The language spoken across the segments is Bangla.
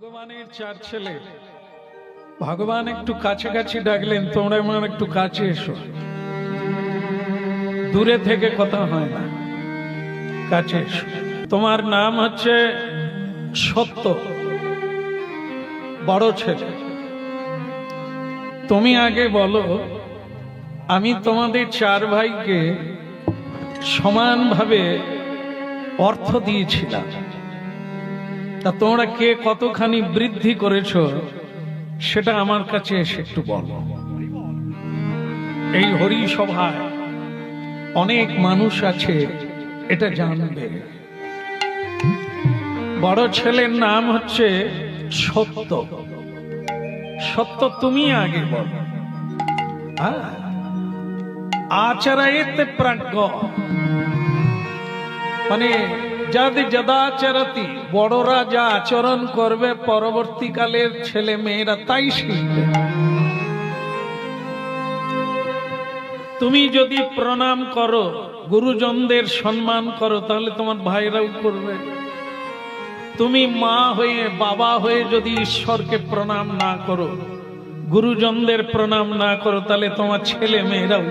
ভগবানের চার ছেলে, ভগবান একটু কাছাকাছি ডাকলেন, তোমরা আমার একটু কাছে এসো। দূরে থেকে কথা হয় না, কাছে এসো। তোমার নাম হচ্ছে সত্য, বড় ছেলে। তুমি আগে বলো, আমি তোমাদের চার ভাইকে সমানভাবে অর্থ দিয়েছিলাম, তা তোমরা কে কতখানি বৃদ্ধি করেছ সেটা আমার কাছে এসে একটু বলো। এই হরি সভায় অনেক মানুষ আছে, এটা জানবে। বড় ছেলের নাম হচ্ছে সত্য। সত্য, তুমি আগে বলো। আচরয়েতে প্রাজ্ঞ, মানে যাদের যদাচরতি, বড়রা যা আচরণ করবে পরবর্তীকালের ছেলে মেয়েরা তাই শিখবে। তুমি যদি প্রণাম করো, গুরুজনদের সম্মান করো, তাহলে তোমার ভাইরাও করবে। তুমি মা হয়ে, বাবা হয়ে যদি ঈশ্বরকে প্রণাম না করো, গুরুজনদের প্রণাম না করো, তাহলে তোমার ছেলে মেয়েরাও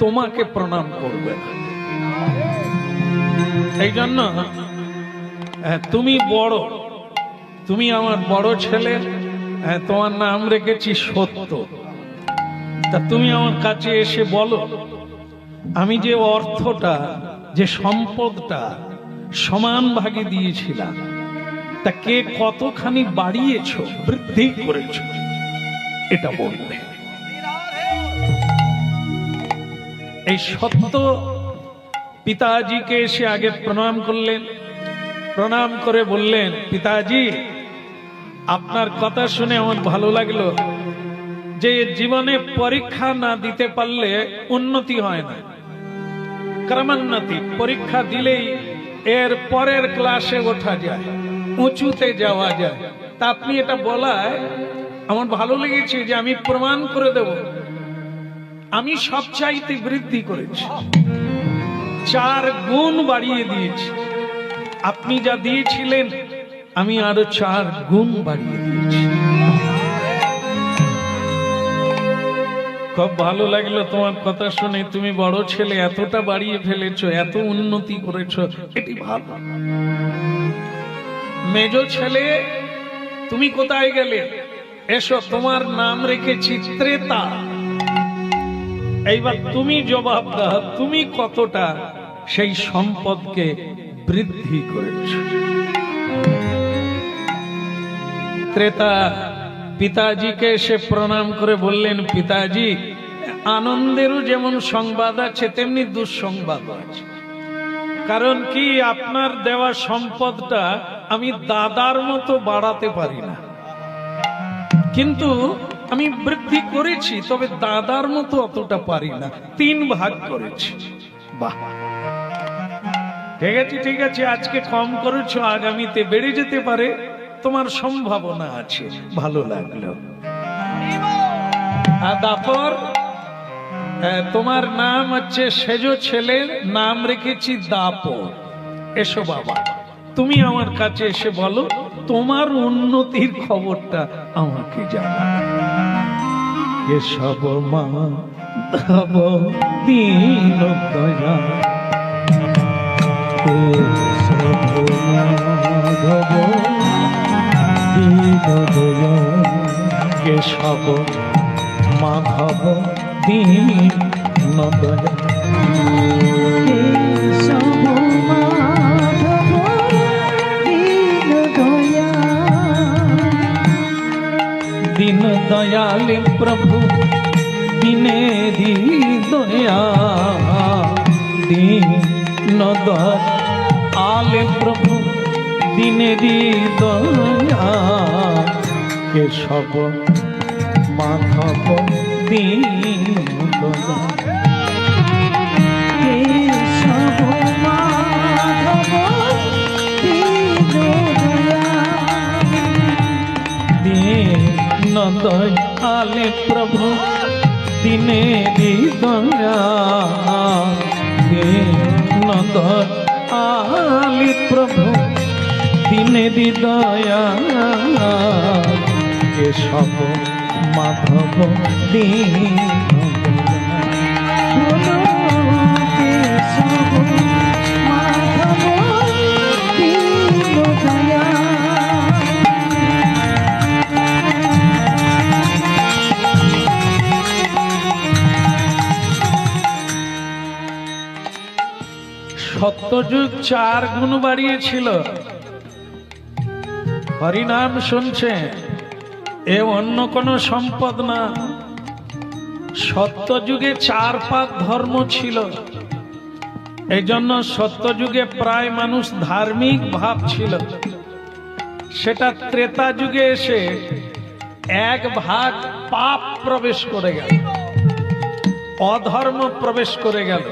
তোমাকে প্রণাম করবে না। এই জন্য তুমি বড়, তুমি আমার বড় ছেলে, তোমার নাম রেখেছি সত্য। তা তুমি আমার কাছে এসে বলো, আমি যে অর্থটা, যে সম্পদটা সমান ভাগে দিয়েছিলাম, তা কে কতখানি বাড়িয়েছ, বৃদ্ধি করেছ, এটা বলবে। এই সত্য পিতাজিকে এসে আগে প্রণাম করলেন। প্রণাম করে বললেন, পিতাজি, আপনার কথা শুনে আমার ভালো লাগলো যে জীবনে পরীক্ষা না দিতে পারলে উন্নতি হয় না, ক্রমোন্নতি। পরীক্ষা দিলেই এর পরের ক্লাসে ওঠা যায়, উঁচুতে যাওয়া যায়। তা আপনি এটা বলায় আমার ভালো লেগেছে যে আমি প্রমাণ করে দেব আমি সবচাইতে বৃদ্ধি করেছি, 4 গুণ বাড়িয়ে দিয়েছি। আপনি যা দিয়েছিলেন আমি আরো 4 গুণ বাড়িয়ে দিয়েছি। খুব ভালো লাগলো তোমার কথা শুনে। তুমি বড় ছেলে, এতটা বাড়িয়ে ফেলেছো, এত উন্নতি করেছো, এটি ভালো। মেজ ছেলে, তুমি কোথায় গেলে? এসো, তোমার নাম রেখেছি ত্রেতা। এইবার তুমি জবাব দাও, তুমি কতটা সেই সম্পদকে বৃদ্ধি করেছ। ত্রেতা পিতাজিকে এসে প্রণাম করে বললেন, পিতাজি, আনন্দেরও যেমন সংবাদ আছে তেমনি দুঃসংবাদ আছে। কারণ কি, আপনার দেওয়া সম্পদটা আমি দাদার মতো বাড়াতে পারি না, কিন্তু আমি বৃদ্ধি করেছি, তবে দাদার মতো অতটা পারি না, 3 ভাগ করেছি। বাহ, ঠিক আছে, ঠিক আছে, আজকে কম করেছো, আগামীতে বেড়ে যেতে পারে, তোমার সম্ভাবনা আছে। ভালো লাগলো। আর তারপর তোমার নাম হচ্ছে সেজ ছেলের নাম রেখেছি দাপর। এসো বাবা, তুমি আমার কাছে এসে বলো তোমার উন্নতির খবরটা আমাকে জানা। এসব মাধব দীন দয়া, মাধব দীন দয়া, কেশব মাধব দীন দয়া, दीन दयाल प्रभु दीने दी दया, दीन दयाल प्रभु दीने दी दया, केशव माधव दीन दया, केशव माधव दीन दया, दीन दयाल प्रभु दीने दी दया, दीन दयाल प्रभु दीने दी दया, কেশব মাধব সত্যযুগ 4 গুণ বাড়িয়েছিল। হরিনাম শুনছে, এ অন্য কোনো সম্পদ না। সত্যযুগে 4 পাক ধর্ম ছিল, এই জন্য সত্যযুগে প্রায় মানুষ ধার্মিক ভাব ছিল। সেটা ত্রেতা যুগে এসে 1 ভাগ পাপ প্রবেশ করে গেল, অধর্ম প্রবেশ করে গেল।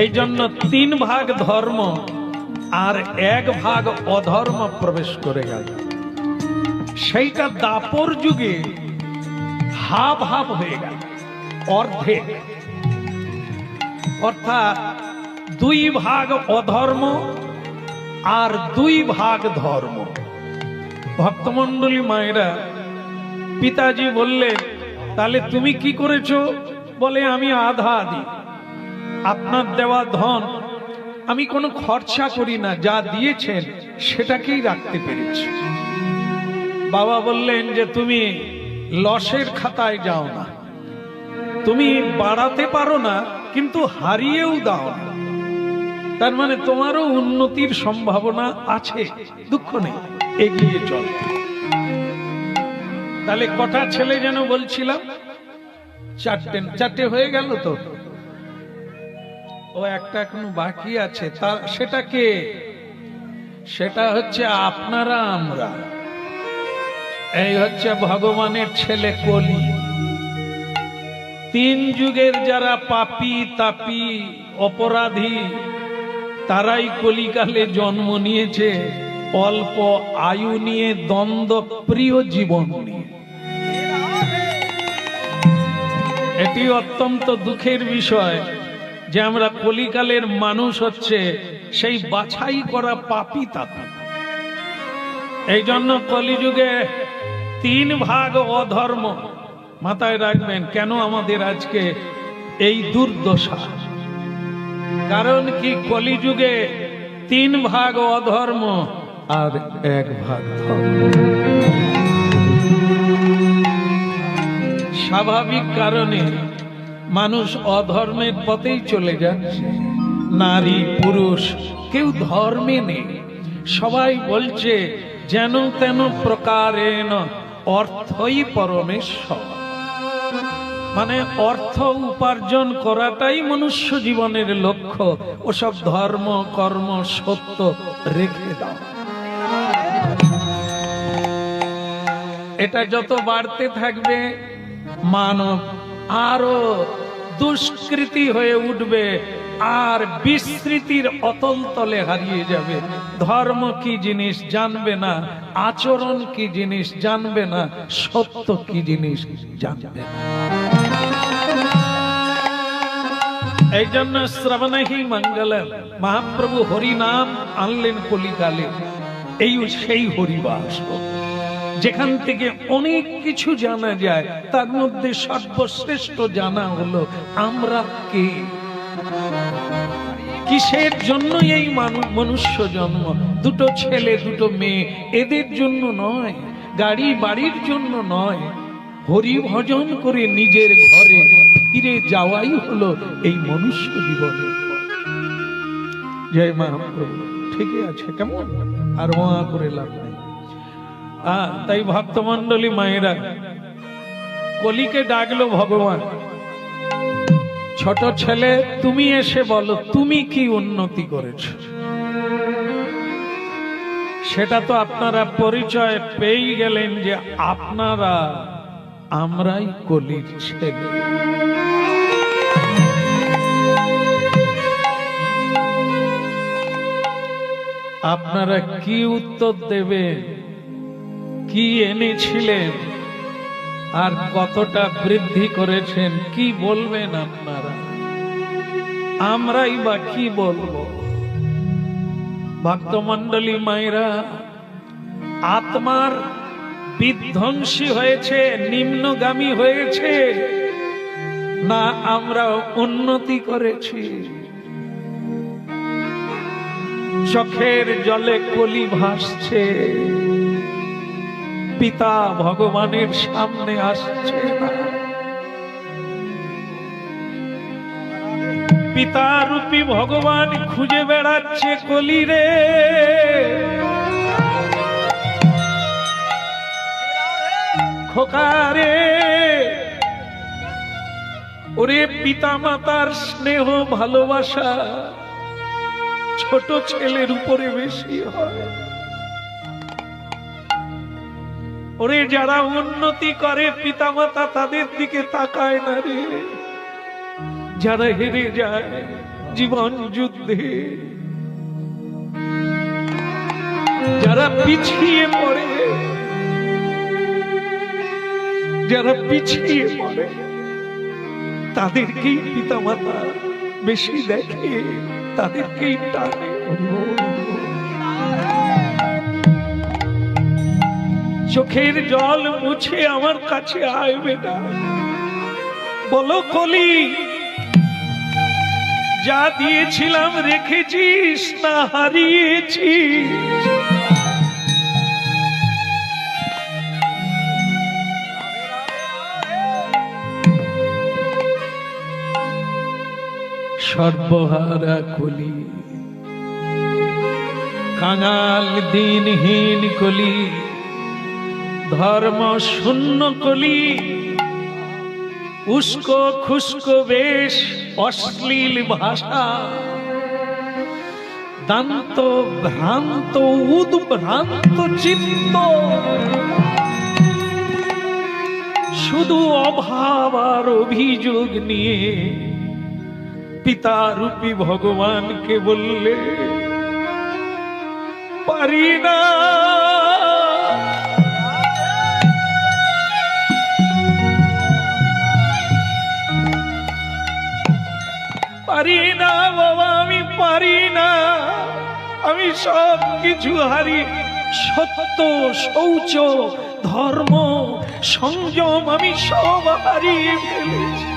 এই জন্য 3 ভাগ ধর্ম আর 1 ভাগ অধর্ম প্রবেশ করে গেল। সেইটা দাপর যুগে হাফ হাফ হয়ে গেল, অর্ধেক। অর্থাৎ 2 ভাগ অধর্ম আর 2 ভাগ ধর্ম। ভক্তমণ্ডলী মায়েরা, পিতাজি বললেন, তাহলে তুমি কি করেছো? বলে, আমি আধা দিই। আপনার দেওয়া ধন আমি কোনো খরচা করি না, যা দিয়েছেন সেটাকেই রাখতে পেরেছি। বাবা বললেন যে তুমি লসের খাতায় যাও না, তুমি বাড়াতে পারো না কিন্তু হারিয়েও দাও না। তার মানে তোমারও উন্নতির সম্ভাবনা আছে, দুঃখ নেই, এগিয়ে চল। তাহলে কটা ছেলে যেন বলছিলাম? 4টে হয়ে গেল তো। ও একটা এখনো বাকি আছে, সেটা কে? সেটা হচ্ছে আপনারা, আমরা। এই হচ্ছে ভগবানের ছেলে কলি। 3 যুগের যারা পাপী তাপী অপরাধী, তারাই কলিকালে জন্ম নিয়েছে, অল্প আয়ু নিয়ে, দ্বন্দ্ব প্রিয় জীবন নিয়ে। এটি অত্যন্ত দুঃখের বিষয় যে আমরা কলিকালের মানুষ হচ্ছে সেই বাছাই করা পাপী তাপী। এই জন্য কলিযুগে 3 ভাগ অধর্ম। মাথায় রাখবেন কেন আমাদের আজকে এই দুর্দশা। কারণ কি, কলিযুগে 3 ভাগ অধর্ম আর 1 ভাগ ধর্ম। স্বাভাবিক কারণে মানুষ অধর্মের পথেই চলে যাচ্ছে। নারী পুরুষ কেউ ধর্মে নেই, সবাই বলছে যেন তেন প্রকারেণ অর্থই পরমেশ্বর। মানে অর্থ উপার্জন করাটাই মনুষ্য জীবনের লক্ষ্য। ওসব ধর্ম কর্ম সত্য রেখে দাও। এটা যত বাড়তে থাকবে, মানব আরো দুষ্কৃতি হয়ে উঠবে, আর বিস্মৃতির অতল তলে হারিয়ে যাবে। ধর্ম কি জিনিস জানবে না, আচরণ কি জিনিস জানবে না, সত্য কি জিনিস জানবে না। এই জন্য শ্রবণহি মঙ্গলম, মহাপ্রভু হরি নাম আনলেন কলিকালে। এই সেই হরিবাস, যেখান থেকে অনেক কিছু জানা যায়। তার মধ্যে সর্বশ্রেষ্ঠ জানা হলো আমরা কে, কিসের জন্য এই মনুষ্য জন্ম। 2 ছেলে 2 মেয়ে এদের জন্য নয়, গাড়ি বাড়ির জন্য নয়, হরি ভজন করে নিজের ঘরে ফিরে যাওয়াই হলো এই মনুষ্য জীবনের পথ। জয় মহাপ্রভু। ঠিকই আছে, কেমন আর ওয়া করে লাভ নেই। তাই ভক্তমণ্ডলী মায়েরা, কলিকে ডাকলো ভগবান, ছোট ছেলে তুমি এসে বলো তুমি কি উন্নতি করেছ। সেটা তো আপনারা পরিচয় পেয়ে গেলেন যে আপনারা, আমরাই কলির ছেলে। আপনারা কি উত্তর দেবেন? কি এনেছিলেন আর কতটা বৃদ্ধি করেছেন, কি বলবেন আপনারা? আমরাই বা কি বলবো? ভক্তমণ্ডলী মায়েরা, আত্মার বিধ্বংসী হয়েছে, নিম্নগামী হয়েছে, না আমরা উন্নতি করেছি? চোখের জলে কলি ভাসছে, পিতা ভগবানের সামনে আসছে না। পিতা রূপী ভগবান খুঁজে বেড়াচ্ছে কলিরে। খোকারে, ওরে পিতা মাতার স্নেহ ভালোবাসা ছোট ছেলের উপরে বেশি হয়। ওরে যারা উন্নতি করে পিতা মাতা তাদের দিকে তাকায় না রে। যারা হেরে যায় জীবন যুদ্ধে, যারা পিছিয়ে পড়ে, যারা পিছিয়ে পড়ে তাদেরকেই পিতা মাতা বেশি দেখে, তাদেরকেই টানে। চোখের জল মুছে আমার কাছে আয় বেটা, বলো কলি যা দিয়েছিলাম রেখেছিস না হারিয়েছিস? সর্বহারা কলি, কাঙাল দিনহীন কলি, ধর্ম শূন্য কলি, উস্কো খুস্কো বেশ, অশ্লীল ভাষা, দান্ত ভ্রান্ত উদ্ভ্রান্ত চিত্ত, শুধু অভাব আর অভিযোগ নিয়ে পিতা রূপী ভগবানকে বললে পারি না, পারি না বাবা, আমি পারি না, আমি সব কিছু হারিয়ে, সত্য, শৌচ, ধর্ম, সংযম আমি সব হারিয়ে ফেলেছি।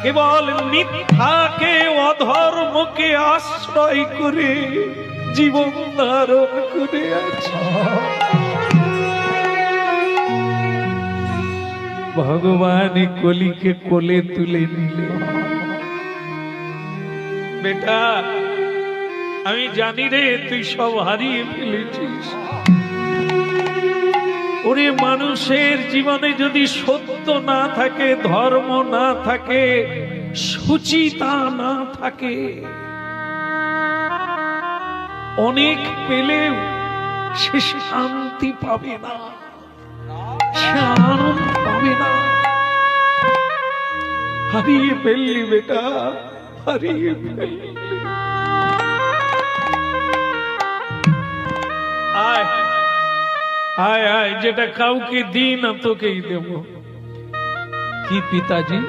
কেবল মিথ্যাকে অধর্মকে আশ্রয় করে জীবন ধারণ করে আছে। ভগবান কলিকে কোলে তুলে নিলে, বেটা আমি জানি রে তুই সব হারিয়ে ফেলেছিস। ওরে মানুষের জীবনে যদি সত্য না থাকে, ধর্ম না থাকে, সুচিতা না থাকে, অনেক পেলেও সে শান্তি পাবে না, সে আনন্দ পাবে না। হারিয়ে ফেললি বেটা, হারিয়ে ফেললি। আয় আয় আয়, যেটা কাউকে দিই না তোকেই দেব। কি পিতাজি?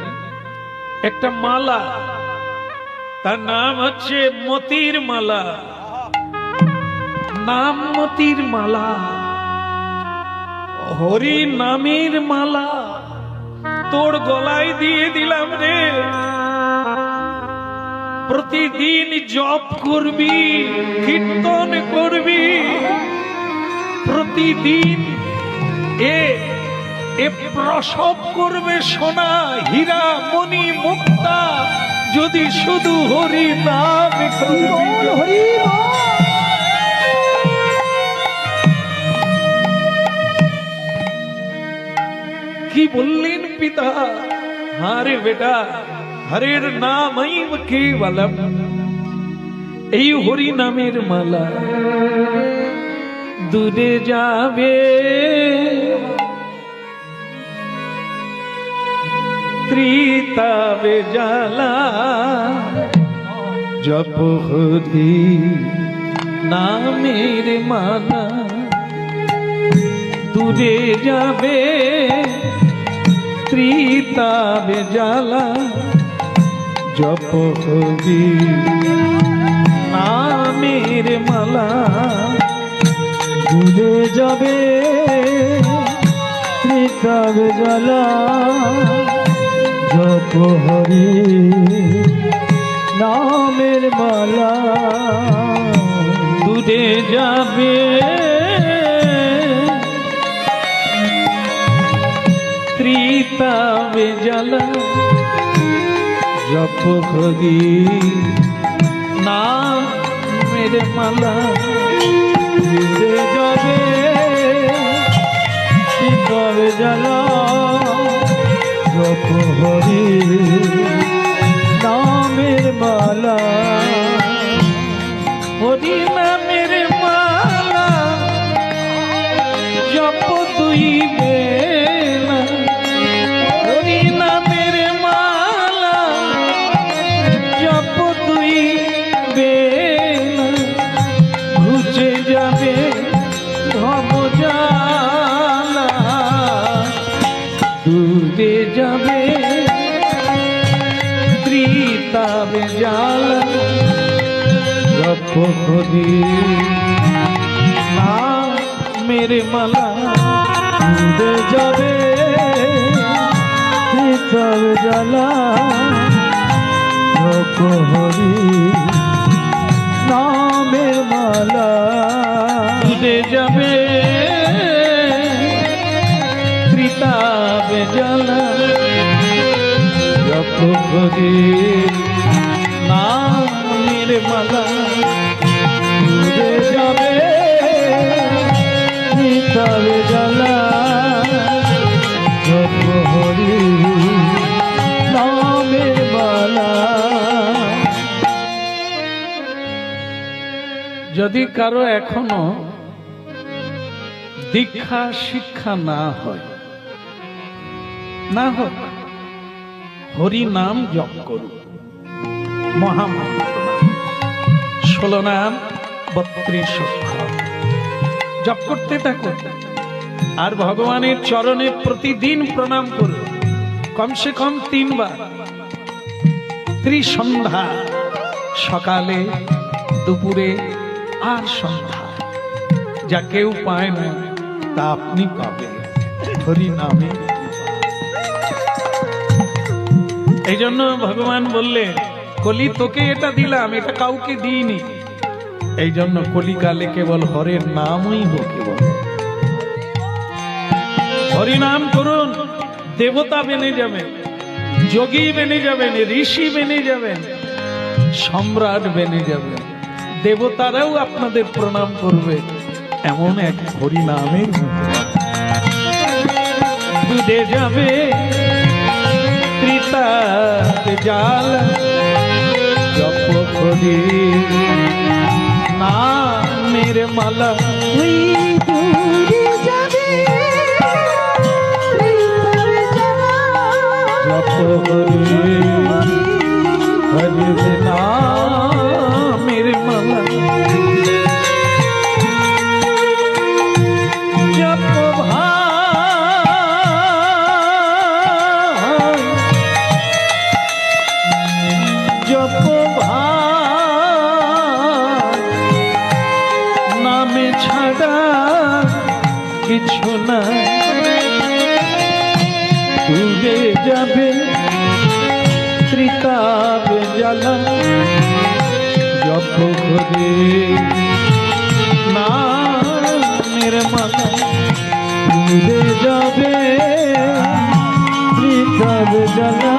একটা মালা, তার নাম হচ্ছে মতির মালা, নাম মতির মালা, হরি নামের মালা তোর গলায় দিয়ে দিলাম রে। প্রতিদিন জপ করবি, কীর্তন করবি, প্রতিদিন এ প্রসব করবে সোনা, হীরা, মণি, মুক্তা, যদি শুধু হরি নাম করবি। কি বললেন পিতা? হারে বেটা, হরের নামই কেবলম, এই হরি নামের মালা দূরে যাবে, ত্রিতাবে জ্বালা, জপ হরি নামের মালা দূরে যাবে, ত্রিতাবে জ্বালা, জপ হরি নামের মালা উড়ে যাবে ত্রিতাব জ্বালা জপ হরি নামের মালা দূরে যাবে ত্রিতাবে জ্বালা জপ হরি নামের মালা উড়ে যাবে ত্রিতাব জ্বালা জপ হরি নামের মালা হরি নামের মালা জপ তুই বেলা হরি নামের মালা জপ তুই বেলা ঘুচে যাবে ভবজালা দূরে যাবে ত্রিতাবে জালা জপ হরি নামের মালা উড়ে যাবে ত্রিতাব জ্বালা জপ হরি নামের মালা দূরে যাবে ত্রিতাবে জ্বালা জপ হরি নামের মালা উড়ে যাবে ত্রিতাব জ্বালা জপ হরি নামের মালা যদি কারো এখনো দীক্ষা শিক্ষা না হয়, না হোক, হরি নাম জপ করুন। মহামন্ত্র 16 নাম 32 অক্ষর জপ করতে থাকুন আর ভগবানের চরণে প্রতিদিন প্রণাম করুন, কমসে কম 3 বার। ত্রিসন্ধ্যা, সকালে, দুপুরে আর সন্ধ্যা। যা কেউ পায় না তা আপনি পাবেন হরি নামে। এই জন্য ভগবান বললেন, কলি তোকে এটা দিলাম, এটা কাউকে দিইনি। এই জন্য কলিকালে কেবল হরের নামই হোক। কেবল হরি নাম করুন, দেবতা বেনে যাবেন, যোগী বেনে যাবেন, ঋষি বেনে যাবেন, সম্রাট বেনে যাবেন। দেবতারাও আপনাদের প্রণাম করবে, এমন এক হরি নামের দূরে যাবে ত্রিতাবে জ্বালা জপ হরি নামের মালা দূরে যাবে জপ হরি হরি নামের মালা জপ ভাই জপ ভাই নামে ছাড়া কিছু না। ডুবে যাবে ত্রিতাবে জ্বালা জপ হরি নামের মালা ডুবে যাবে ত্রিতাব জ্বালা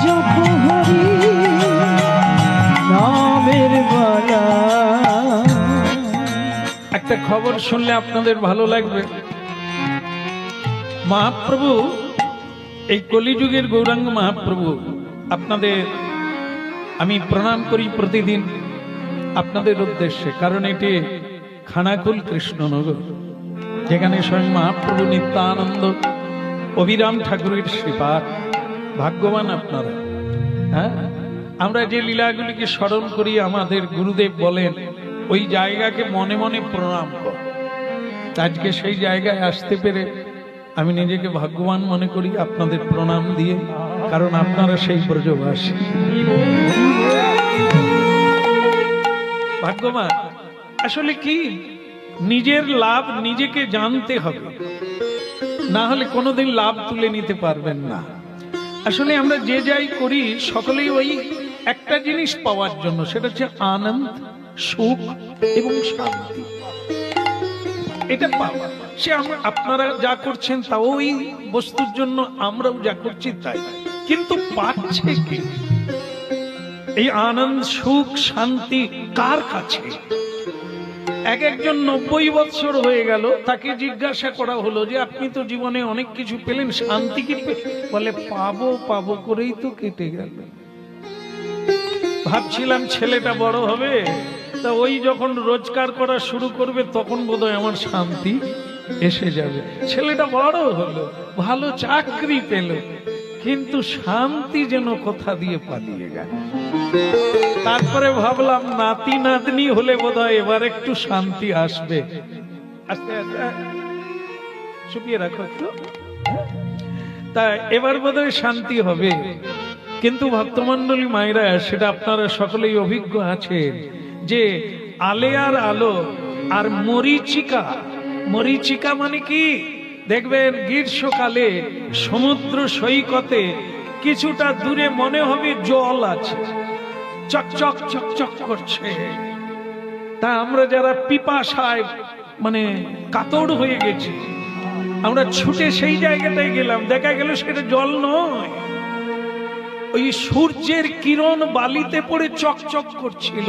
জপ হরি নামের মালা। একটা খবর শুনলে আপনাদের ভালো লাগবে। মহাপ্রভু, এই কলিযুগের গৌরাঙ্গ মহাপ্রভু, আপনাদের আমি প্রণাম করি প্রতিদিন আপনাদের উদ্দেশ্যে, কারণ এটি খানাকুল কৃষ্ণনগর, যেখানে স্বয়ং মহাপ্রভু নিত্যানন্দ অবিরাম ঠাকুরের শ্রীপাদ। ভাগ্যবান আপনারা। হ্যাঁ, আমরা যে লীলাগুলিকে স্মরণ করি, আমাদের গুরুদেব বলেন ওই জায়গাকে মনে মনে প্রণাম কর। আজকে সেই জায়গায় আসতে পেরে আমি নিজেকে ভাগ্যবান মনে করি আপনাদের প্রণাম দিয়ে, কারণ আপনারা সেই ব্রজবাসী। ভাগ্যবান আসলে কি, নিজের লাভ নিজেকে জানতে হবে, না হলে কোনোদিন লাভ তুলে নিতে পারবেন না। আসলে আমরা যে যাই করি সকলেই ওই একটা জিনিস পাওয়ার জন্য, সেটা হচ্ছে আনন্দ, সুখ এবং শান্তি। এটা পাওয়া, সে আপনারা যা করছেন তাও ওই বস্তুর জন্য, আমরাও যা করছি তাই। কিন্তু পাচ্ছে কি এই আনন্দ, সুখ, শান্তি কার কাছে? একজন 90 বছর হয়ে গেল, তাকে জিজ্ঞাসা করা হলো যে আপনি তো জীবনে অনেক কিছু পেলেন, শান্তি কি বলে? পাবো পাবো করেই তো কেটে গেল। ভাবছিলাম ছেলেটা বড় হবে, তা ওই যখন রোজগার করা শুরু করবে তখন বোধহয় আমার শান্তি এসে যাবে। ছেলেটা বড় হলো, ভালো চাকরি পেল, কিন্তু শান্তি যেন কোথা দিয়ে পালিয়ে গেল। তারপরে ভাবলাম নাতি নাতনি হলে বোধহয় এবার একটু শান্তি আসবে। আস্তে আস্তে চুপিয়ে রাখো একটু, তা এবার বোধহয় শান্তি হবে। কিন্তু ভক্তমণ্ডলী মায়েরা, সেটা আপনারা সকলেই অভিজ্ঞ আছেন যে আলে আর আলো আর মরীচিকা, মরীচিকা মানে কি? দেখবেন গ্রীষ্মকালে সমুদ্র সৈকতে কিছুটা দূরে মনে হবে জল আছে, চকচক চকচক করছে। তা আমরা যারা পিপাসায় মানে কাতর হয়ে গেছি, আমরা ছুটে সেই জায়গাটায় গেলাম, দেখা গেল সেটা জল নয়, ওই সূর্যের কিরণ বালিতে পড়ে চকচক করছিল।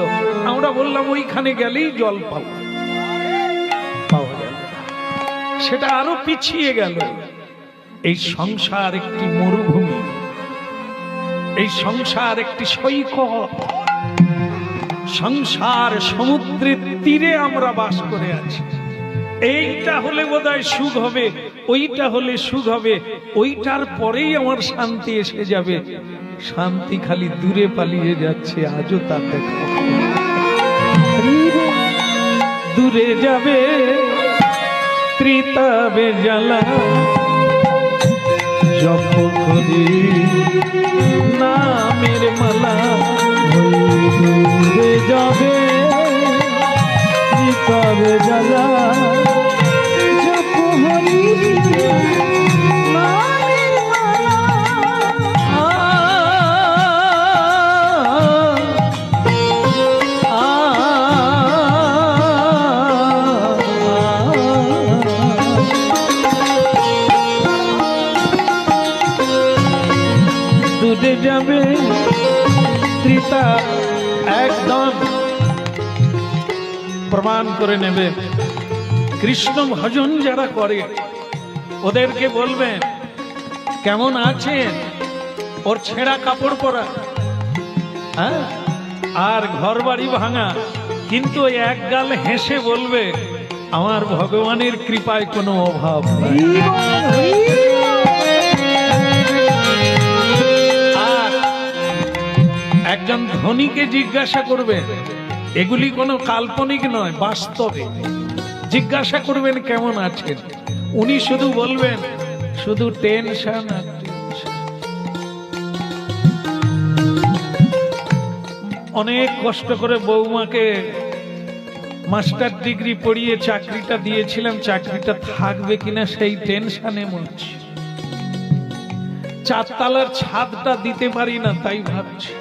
আমরা বললাম ওইখানে গেলেই জল পাবো, পাওয়া গেল, সেটা আরো পিছিয়ে গেল। এই সংসার একটি মরুভূমি, এই সংসার একটি সৈকত, সংসার সমুদ্রের তীরে আমরা বাস করে আছি। এইটা হলে বোধহয় সুখ হবে, ওইটা হলে সুখ হবে, ওইটার পরেই আমার শান্তি এসে যাবে। শান্তি খালি দূরে পালিয়ে যাচ্ছে, আজও তা দেখা দূরে যাবে ত্রিতাবে জ্বালা, জপ করি নামের মালা। দূরে যাবে ত্রিতাবে জ্বালা, জপ হরি নামের দূরে যাবে ত্রিতা, একদম প্রমাণ করে নেবে। কৃষ্ণ ভজন যারা করে ওদেরকে বলবেন কেমন আছেন, ওর ছেঁড়া কাপড় পরা, হ্যাঁ, আর ঘর বাড়ি ভাঙা, কিন্তু ওই এক গাল হেসে বলবে আমার ভগবানের কৃপায় কোনো অভাব নাই। একজন ধনীকে জিজ্ঞাসা করবেন, এগুলি কোনো কাল্পনিক নয়, বাস্তবে জিজ্ঞাসা করবেন কেমন আছেন, উনি শুধু বলবেন শুধু টেনশন আর টেনশন। অনেক কষ্ট করে বৌমাকে মাস্টার ডিগ্রি পড়িয়ে চাকরিটা দিয়েছিলাম, চাকরিটা থাকবে কিনা সেই টেনশনে মরছি। 4 তলার ছাদটা দিতে পারি না তাই ভাবছি।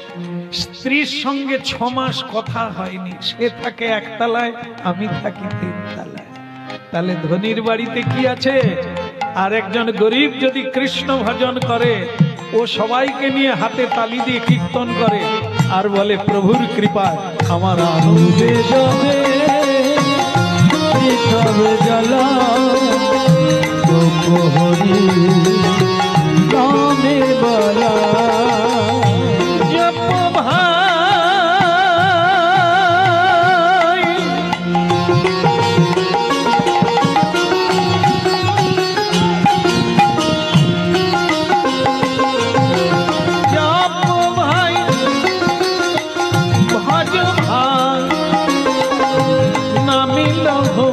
স্ত্রীর সঙ্গে 6 মাস কথা হয়নি, সে থাকে 1 তলায়, আমি থাকি 3 তলায়। তাহলে ধনীর বাড়িতে কি আছে? আর একজন গরিব যদি কৃষ্ণ ভজন করে, ও সবাইকে নিয়ে হাতে তালি দিয়ে কীর্তন করে আর বলে প্রভুর কৃপায় আমার আনন্দে যাবে ত্রিতাবে জ্বালা, জপ হরি নামের মালা। জপ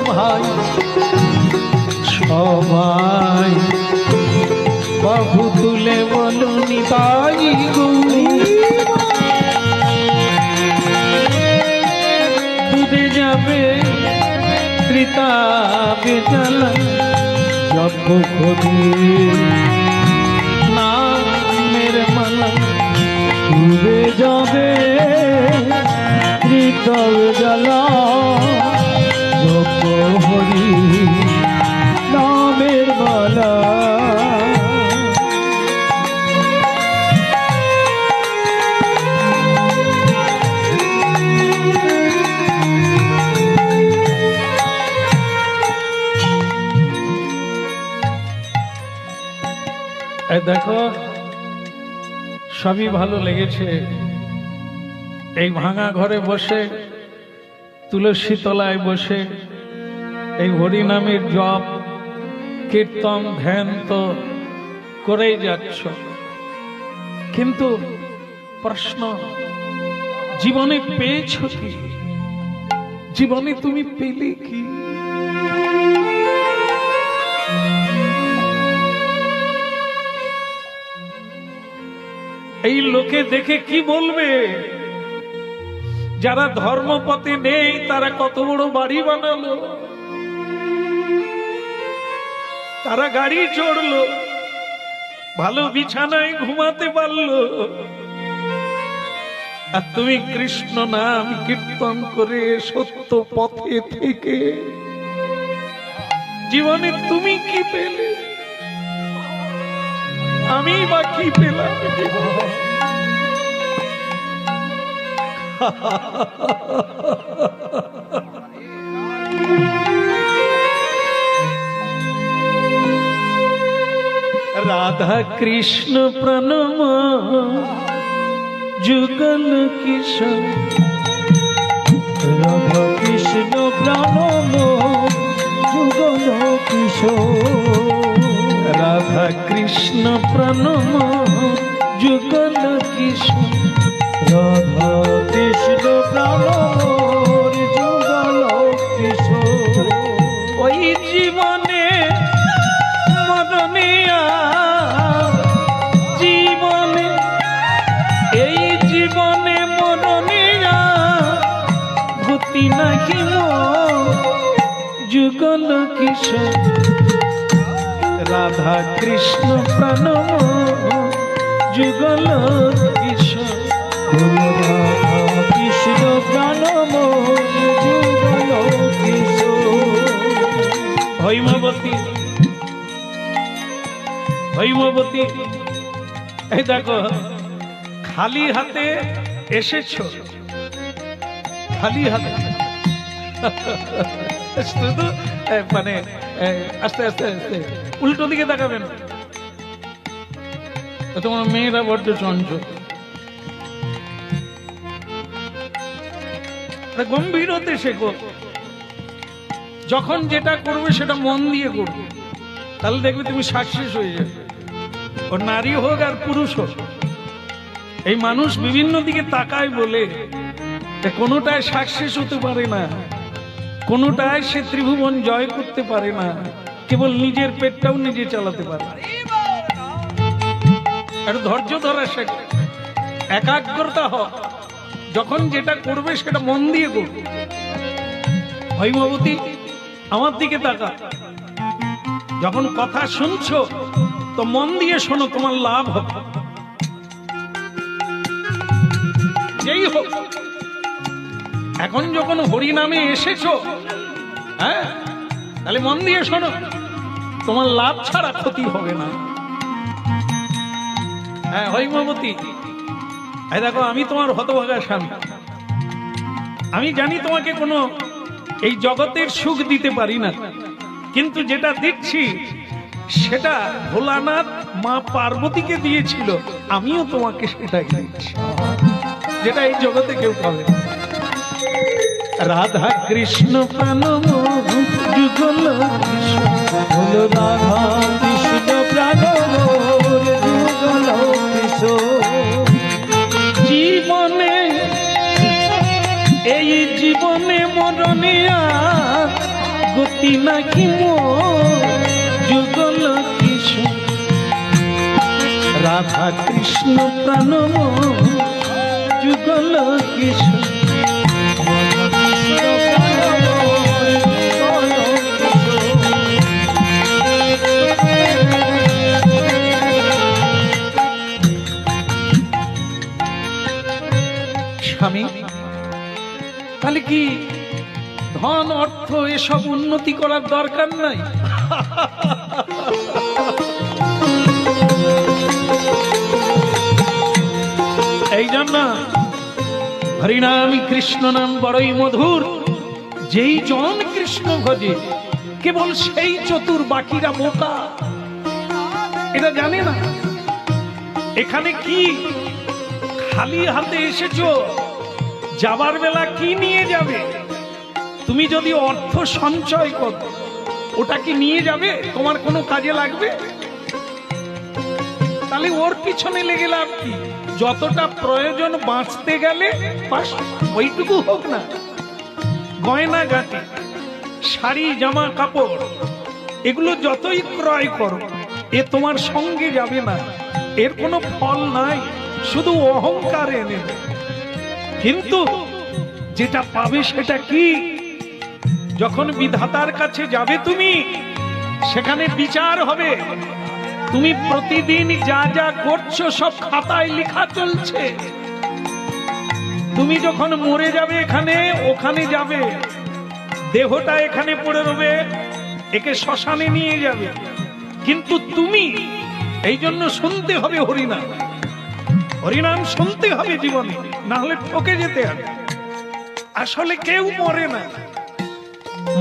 ভাই সবাই বাবু তুলে বলুনি তাই দূরে যাবে ত্রিতাবে জ্বালা যতক্ষণে নামের মালা উড়ে যাবে ত্রিতাবে জ্বালা যতক্ষণে নামের মালা। দেখো সবই ভালো লেগেছে। এই ভাঙা ঘরে বসে তুলসী তলায় বসে এই হরি নামের জপ কীর্তন ধ্যান তো করেই যাচ্ছ, কিন্তু প্রশ্ন, জীবনে পেয়েছ কি? জীবনে তুমি পেলে কি? এই লোকে দেখে কি বলবে? যারা ধর্মপথে নেই তারা কত বড় বাড়ি বানালো, তারা গাড়ি চড়লো, ভালো বিছানায় ঘুমাতে পারলো, আর তুমি কৃষ্ণ নাম কীর্তন করে সত্য পথে থেকে জীবনে তুমি কি পেলে? আমি বা কি পেলাম? রাধা কৃষ্ণ প্রণম যুগল কিশোর, রাধা কৃষ্ণ প্রণম যুগল কিশোর, রাধা কৃষ্ণ প্রণম যুগল কিশোর, রাধা কৃষ্ণ প্রণম যুগল কিশোর। ওই জীবনে মরণিয়া জীবনে, এই জীবনে মরণিয়া গতি নাহি যুগল কিশোর, রাধা কৃষ্ণ প্রণম যুগল কিশোর, রাধা কৃষ্ণ প্রণম যুগল কিশোর। হৈমবতী, হৈমবতী, এই দেখো খালি হাতে এসেছো, খালি হাতে শুধু মানে আস্তে আস্তে আস্তে উল্টো দিকে তাকাবেন। তোমার মেয়েরা বড্ড চঞ্চল, গম্ভীর হতে শেখো। যখন যেটা করবে সেটা মন দিয়ে করবে, তাহলে দেখবে তুমি সাকসেস হয়ে যাবে। ও নারী হোক আর পুরুষ হোক, এই মানুষ বিভিন্ন দিকে তাকায় বলে কোনোটায় সাকসেস হতে পারে না, কোনোটায় সে ত্রিভুবন জয় করতে পারে না, কেবল নিজের পেটটাও নিজে চালাতে পারে। আর ধৈর্য ধরা শেখ, একাগ্রতা হোক, যখন যেটা করবে সেটা মন দিয়ে করবে। হৈমবতী আমার দিকে তাকা, যখন কথা শুনছো তো মন দিয়ে শোনো, তোমার লাভ হবে। যেই হোক, এখন যখন হরি নামে এসেছো, হ্যাঁ, তাহলে মন দিয়ে শোনো, তোমার লাভ ছাড়া ক্ষতি হবে না। হ্যাঁ হৈমবতী, এই দেখো আমি তোমার হতভাগা স্বামী, আমি জানি তোমাকে কোনো এই জগতের সুখ দিতে পারি না, কিন্তু যেটা দিচ্ছি সেটা ভোলানাথ মা পার্বতীকে দিয়েছিল, আমিও তোমাকে সেটাই দিচ্ছি, যেটা এই জগতে কেউ পাবে। রাধা কৃষ্ণ প্রণম যুগল কিশোর, রাধা কৃষ্ণ প্রণম যুগল কিশোর। জীবনে, এই জীবনে মরণিয়া গতি নাকি যুগল কিশোর, রাধা কৃষ্ণ প্রণম যুগল কিশোর, রাধা কৃষ্ণ প্রণম যুগল এসব উন্নতি করার দরকার নাই। এই জন্য হরিনাম কৃষ্ণ নাম বড়ই মধুর। যেই জন কৃষ্ণ ভজে কেবল সেই চতুর, বাকিরা বোকা, এটা জানে না। এখানে কি খালি হাতে এসেছো? যাবার বেলা কি নিয়ে যাবে? তুমি যদি অর্থ সঞ্চয় করো, ওটা কি নিয়ে যাবে? তোমার কোনো কাজে লাগবে? তাহলে ওর পিছনে লেগে লাভ কি? যতটা প্রয়োজন বাঁচতে গেলে বাস ওইটুকু হোক না। গয়না গাটি, শাড়ি, জামা কাপড়, এগুলো যতই ক্রয় করো, এ তোমার সঙ্গে যাবে না, এর কোনো ফল নাই, শুধু অহংকার এনে দেবে। কিন্তু যেটা পাবে সেটা কি? যখন বিধাতার কাছে যাবে তুমি, সেখানে বিচার হবে। তুমি প্রতিদিন যা যা করছো সব খাতায় লেখা চলছে। তুমি যখন মরে যাবে এখানে, ওখানে যাবে, দেহটা এখানে পড়ে রবে, একে শ্মশানে নিয়ে যাবে। কিন্তু তুমি, এই জন্য শুনতে হবে হরিনাম। হরিনাম শুনতে হবে জীবনে, না হলে ঠকে যেতে হবে। আসলে কেউ মরে না,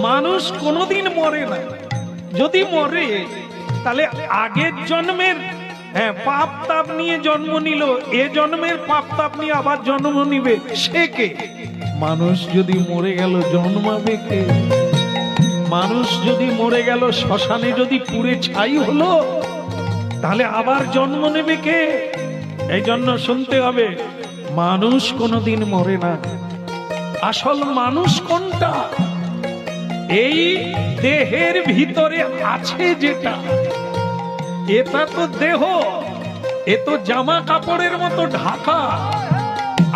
মানুষ কোনোদিন মরে না। যদি মরে তাহলে আগের জন্মের পাপ তাপ নিয়ে জন্ম নিল, এ জন্মের পাপ তাপ নিয়ে আবার জন্ম নিবে। সে কে? মানুষ যদি মরে গেল জন্মাবে কে? মানুষ যদি মরে গেল, শ্মশানে যদি পুড়ে ছাই হলো, তাহলে আবার জন্ম নেবে কে? এই জন্য শুনতে হবে, মানুষ কোনোদিন মরে না। আসল মানুষ কোনটা? এই দেহের ভিতরে আছে যেটা, এটা তো দেহ, এ তো জামা কাপড়ের মতো ঢাকা।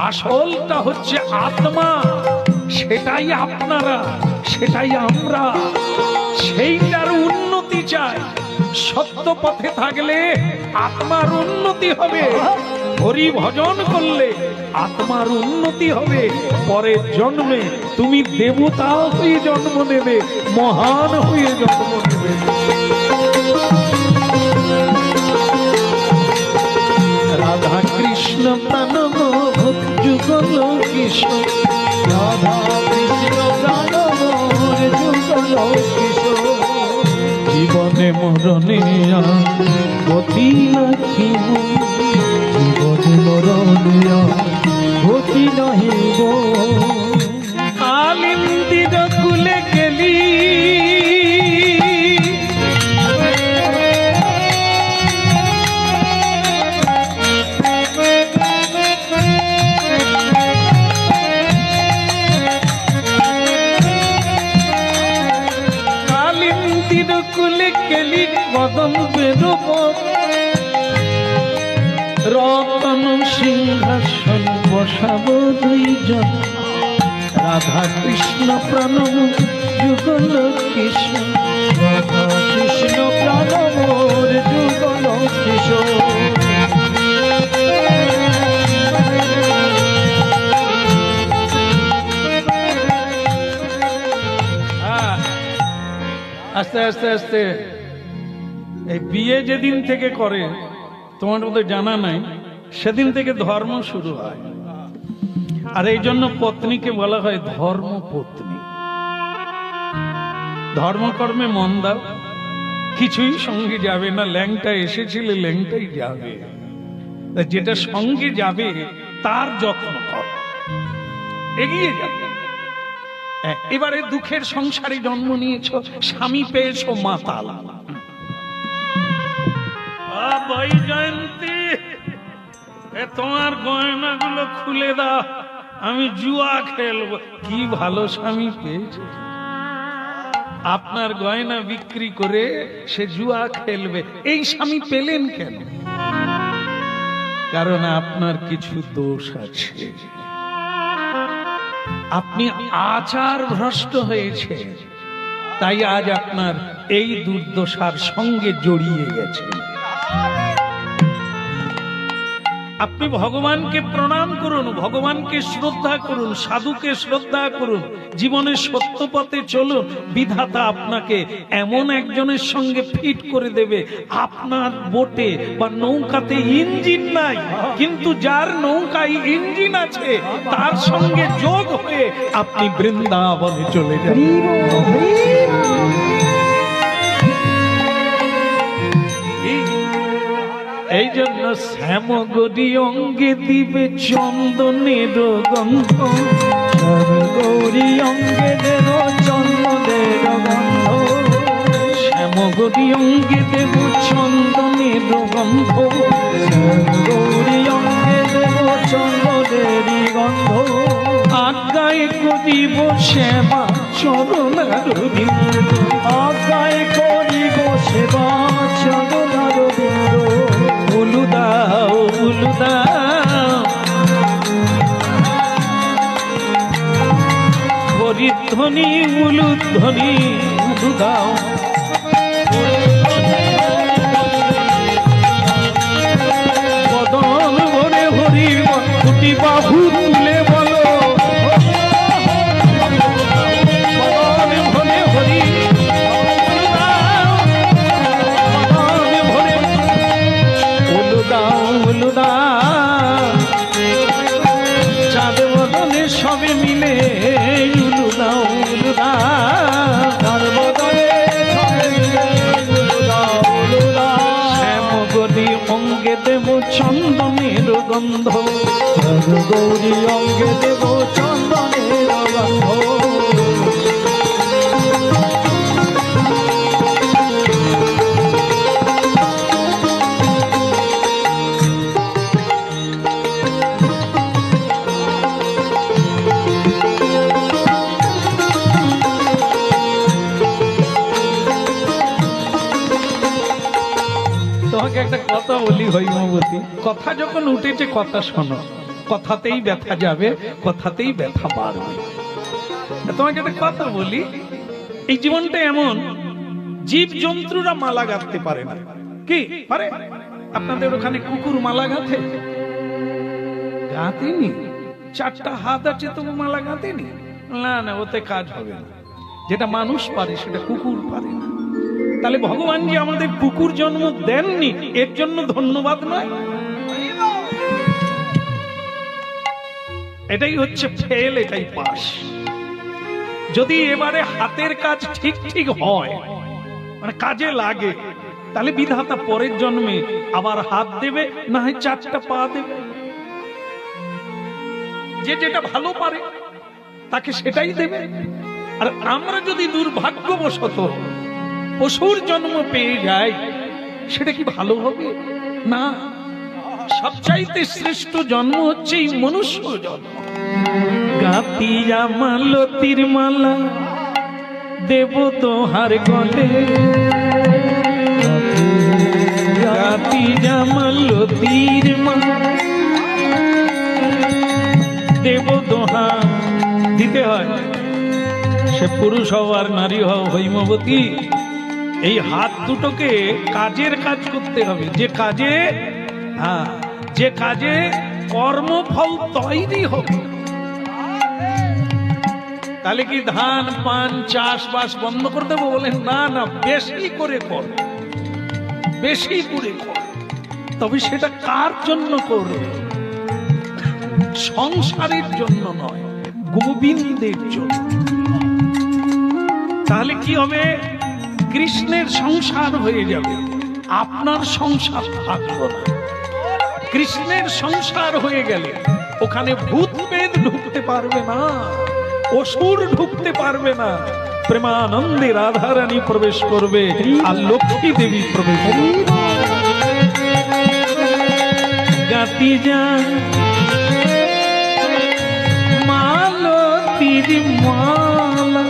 আসলটা হচ্ছে আত্মা, সেটাই আপনারা, সেটাই আমরা। সেইটার উন্নতি চাই। সত্য পথে থাকলে আত্মার উন্নতি হবে, হরি ভজন করলে আত্মার উন্নতি হবে। পরের জন্মে তুমি দেবতা হয়ে জন্ম নেবে, মহান হয়ে জন্ম নেবে। রাধা কৃষ্ণ প্রাণব যুগল কিশোর, রাধা কৃষ্ণ প্রাণব যুগল কিশোর। জীবনে মরণে গতি রাখিব, জীবনে মরণে গতি নহিব। কালিন্দির কুলে গেলি, কালিন্দির কুলে গেলি বদন বেরোব, রতন সিংহাসন বসাবো দুইজন। রাধা কৃষ্ণ প্রণব যুগল কিশোর, রাধা কৃষ্ণ প্রাণব যুগল কিশোর। আস্তে আস্তে আস্তে এই বিয়ে যেদিন থেকে করে, তোমার মধ্যে জানা নাই, সেদিন থেকে ধর্ম শুরু হয়। আর এই জন্য পত্নীকে বলা হয় ধর্ম পত্নী। ধর্মকর্মে মন দাও, কিছুই সঙ্গে যাবে না। ল্যাংটা এসেছিলে, ল্যাংটাই যাবে। যেটা সঙ্গে যাবে তার যত্ন কর, এগিয়ে যাবে। এবারে দুঃখের সংসারে জন্ম নিয়েছ, স্বামী পেয়েছো মাতাল। জয়ন্তী, তোমার গয়নাগুলো খুলে দাও, আমি জুয়া খেলবো। কি ভালো স্বামী পেয়েছে, আপনার গয়না বিক্রি করে সে জুয়া খেলবে। এই স্বামী পেলেন কেন? কারণ আপনার কিছু দোষ আছে, আপনি আচার ভ্রষ্ট হয়েছে, তাই আজ আপনার এই দুর্দশার সঙ্গে জড়িয়ে গেছে। আপনি ভগবানকে প্রণাম করুন, ভগবানকে শ্রদ্ধা করুন, সাধুকে শ্রদ্ধা করুন, জীবনে সত্য পথে চলুন। বিধাতা আপনাকে এমন একজনের সঙ্গে ফিট করে দেবে, আপনার বোটে বা নৌকাতে ইঞ্জিন নাই, কিন্তু যার নৌকায় ইঞ্জিন আছে তার সঙ্গে যোগ হয়ে আপনি বৃন্দাবনে চলে যাবেন। এই জন্য শ্যামগরি অঙ্গে দিবে চন্দনের গন্ধ, গৌরী অঙ্গে দেব চন্দনের গন্ধ, শ্যামগরি অঙ্গে দেব চন্দনের গন্ধ, গৌরী অঙ্গে দেব চন্দনেরই গন্ধ, আজ্ঞায় করিব শ্যামা চরণার বিন্দ, আজ্ঞায় করিব সেবা চরণার বিন্দ, উলু দাও উলু দাও, হরিধ্বনি উলুধ্বনি উলু দাও, বদন ভরে হরি দুটি বাহু তুলে বলো, বদন ভরে হরি বদন ভরে উলু দাও উলু দাও, চাঁদ বদনে সবে মিলে উলু দাও উলু দাও, তার বদলে সবে মিলে উলু দাও উলু দাও, শ্যামগরি অঙ্গে দেব চন্দনের গন্ধ, গৌরী অঙ্গে দেব চন্দনের গন্ধ, তোমাকে একটা কথা বলি হৈমবতী, কথা যখন উঠেছে কথা শোনো, কথাতেই ব্যথা যাবে, কথাতেই ব্যথা বাড়বে। তোমাকে একটা কথা বলি, এই জীবনটা এমন, জীব জন্তুরা মালা গাঁথতে পারে না। কি পারে? আপনাদের ওখানে কুকুর মালা গাঁথে? গাঁথেনি। চারটা হাত আছে তবু মালা গাঁথেনি? না না, ওতে কাজ হবে না। যেটা মানুষ পারে সেটা কুকুর পারে না। তাহলে ভগবান যে আমাদের কুকুর জন্ম দেননি, এর জন্য ধন্যবাদ নয়? এটাই হচ্ছে ফেল, এটাই পাস। যদি এবারে হাতের কাজ ঠিক ঠিক হয়, মানে কাজে লাগে, তাহলে বিধাতা পরের জন্মে আবার হাত দেবে, না হয় চারটা পা দেবে। যে যেটা ভালো পারে তাকে সেটাই দেবে। আর আমরা যদি দুর্ভাগ্যবশত পশুর জন্ম পেয়ে যাই, সেটা কি ভালো হবে? না, সবচাইতে শ্রেষ্ঠ জন্ম হচ্ছে এই মনুষ্য জন্ম। গাতিয়া মালতির মালা দেব তোহার গলে, গাতিয়া মালতির মালা দেব দোহা দিতে হয়। সে পুরুষ হও আর নারী হও হৈমবতী, এই হাত দুটোকে কাজের কাজ করতে হবে। যে কাজে কর্মফল তৈরি হবে। তাহলে কি ধান পান চাষবাস বন্ধ করে দেবো? বলেন না না, বেশি করে কর, বেশি করে কর। তবে সেটা কার জন্য করবে? সংসারের জন্য নয়, গোবিন্দের জন্য। তাহলে কি হবে? কৃষ্ণের সংসার হয়ে যাবে, আপনার সংসার থাকলো না। কৃষ্ণের সংসার হয়ে গেলে ওখানে ভূত প্রেত ঢুকতে পারবে না, অসুর ঢুকতে পারবে না। প্রেমানন্দে রাধারানী প্রবেশ করবে আর লক্ষ্মী দেবী প্রবেশ করবে। গাতি যা মালতীর মালা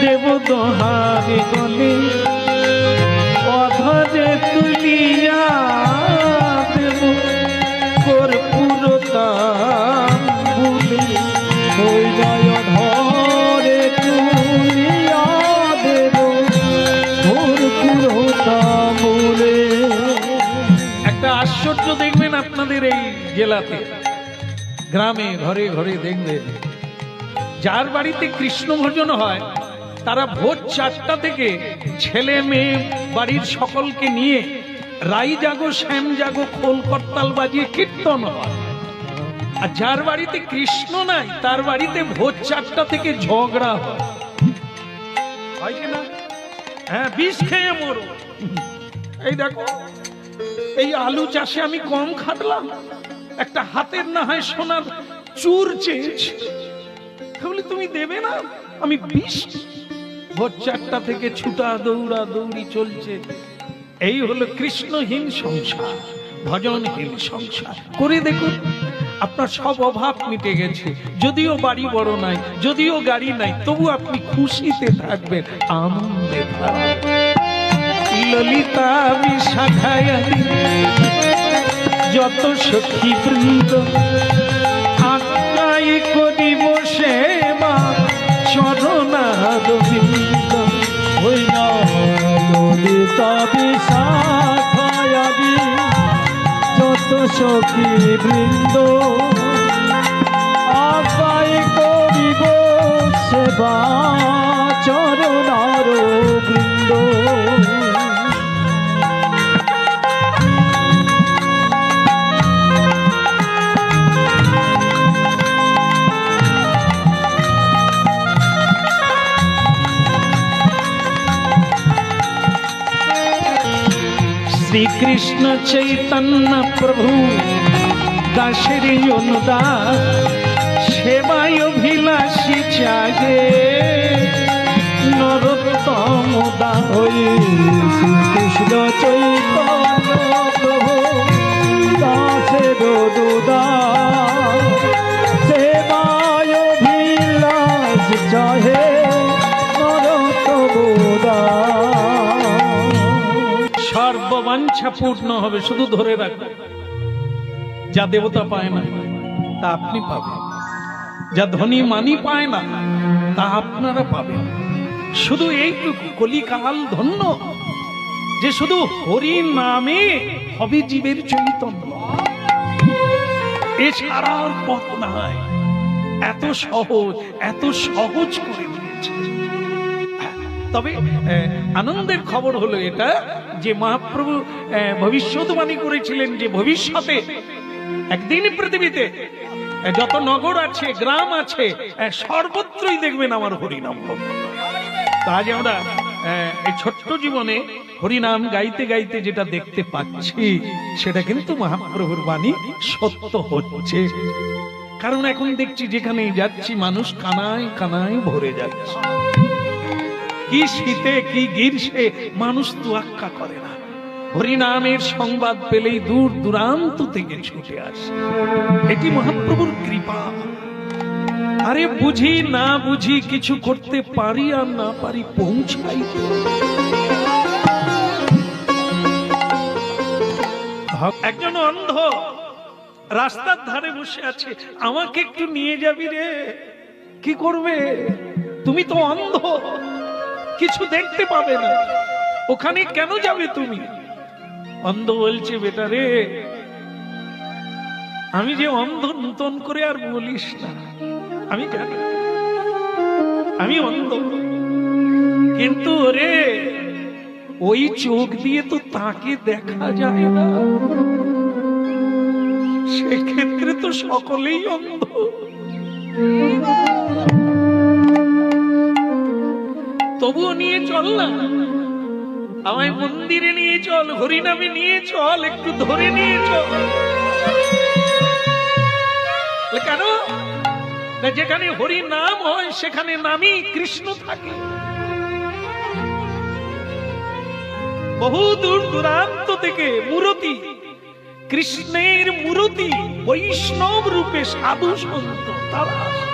দেব দোহারে গলে, অধরে তুলিয়া দেব কর্পূরতা বলে, হৃদয় ধরে তুলিয়া দেব কর্পূরতা বলে। একটা জেলাতে গ্রামে ঘরে ঘরে দেখবে যার বাড়িতে কৃষ্ণ ভোজন হয় তারা ভোর 4টা থেকে ছেলে মেয়ে বাড়ির সকলকে নিয়ে রাই জাগো শ্যাম জাগো খোল করতাল বাজিয়ে কীর্তন হয়। আর যার বাড়িতে কৃষ্ণ নাই তার বাড়িতে ভোর 4টা থেকে ঝগড়া হয় কিনা? হ্যাঁ, বিষ খেয়ে মরো। এই দেখো, এই আলু চাষে আমি কম খাটলাম, একটা হাতের না হয় সোনার চুর চেয়েছি, বলে তুমি দেবে না, আমি বিষ। ভোর 4টা থেকে ছুটা দৌড়া দৌড়ি চলছে। এই হলো কৃষ্ণহীন সংসার, ভজনহীন সংসার। করে দেখুন, আপনার সব অভাব মিটে গেছে। যদিও বাড়ি বড় নাই, যদিও গাড়ি নাই, তবু আপনি খুশিতে থাকবেন, আনন্দে থাকবেন। ললিতা বিশাখায়াদি যত সখী বৃন্দ আজ্ঞাই করিব সেবা চরণারবিন্দ। ওই না ললিতা বিশাখায়াদি যত সখী বৃন্দ আজ্ঞাই করিব সেবা চরণার বৃন্দ। श्री कृष्ण चैतन्य प्रभु दासरी अनुदास सेवाय अभिलाषी चाहे नरोत्तम दास। ওই শ্রীকৃষ্ণ চৈতন্য প্রভু দাসের দুদাস সেবায় অভিলাষ চাহে নরোত্তম দাস। সর্ববাঞ্ছা পূর্ণ হবে, শুধু ধরে রাখো। যা দেবতা পায় না তা আপনি পাবেন, যা ধনী মানি পায় না তা আপনারা পাবেন। শুধু এইটুকু, কলিকাল ধন্য যে শুধু হরি নামে হবে জীবের চৈতন্য, এছাড়া আর পথ নাই। এত সহজ, এত সহজ করে দিয়েছে। তবে আনন্দের খবর হলো এটা যে মহাপ্রভু ভবিষ্যৎবাণী করেছিলেন যে ভবিষ্যতে একদিন পৃথিবীতে যত নগর আছে, গ্রাম আছে, সর্বত্রই দেখবেন আমার হরিনাম হবে। আজ আমরা এই ছোট্ট জীবনে হরিনাম গাইতে গাইতে যেটা দেখতে পাচ্ছি সেটা কিন্তু মহাপ্রভুর বাণী সত্য হচ্ছে। কারণ এখন দেখছি যেখানেই যাচ্ছি মানুষ কানায় কানায় ভরে যাচ্ছে। কি শীতে কি গ্রীষ্মে মানুষ তোয়াক্কা করে না, হরিনামের সংবাদ পেলেই দূর দূরান্ত থেকে ছুটে আসে। এটি মহাপ্রভুর কৃপা। আরে বুঝি না বুঝি কিছু করতে পারি আর না পারি পৌঁছাই। একজন অন্ধ রাস্তার ধারে বসে আছে, আমাকে একটু নিয়ে যাবি রে। কি করবে? তুমি তো অন্ধ, কিছু দেখতে পাবে না, ওখানে কেন যাবে তুমি? অন্ধ বলছে, বেটা রে, আমি যে অন্ধ নূতন করে আর বলিস না, আমি জানি আমি অন্ধ, কিন্তু ওরে ওই চোখ দিয়ে তো তাকে দেখা যায় না, সেক্ষেত্রে তো সকলেই অন্ধ। তবুও নিয়ে চল না, আমায় মন্দিরে নিয়ে চল, হরিনামে নিয়ে চল, একটু ধরে নিয়ে চল। কেন না, যেখানে হরি নাম হয় সেখানে নামই কৃষ্ণ থাকে। বহু দূর দূরান্ত থেকে মূরতি, কৃষ্ণের মূরতি বৈষ্ণব রূপে সাধু সন্ত তারা আসে।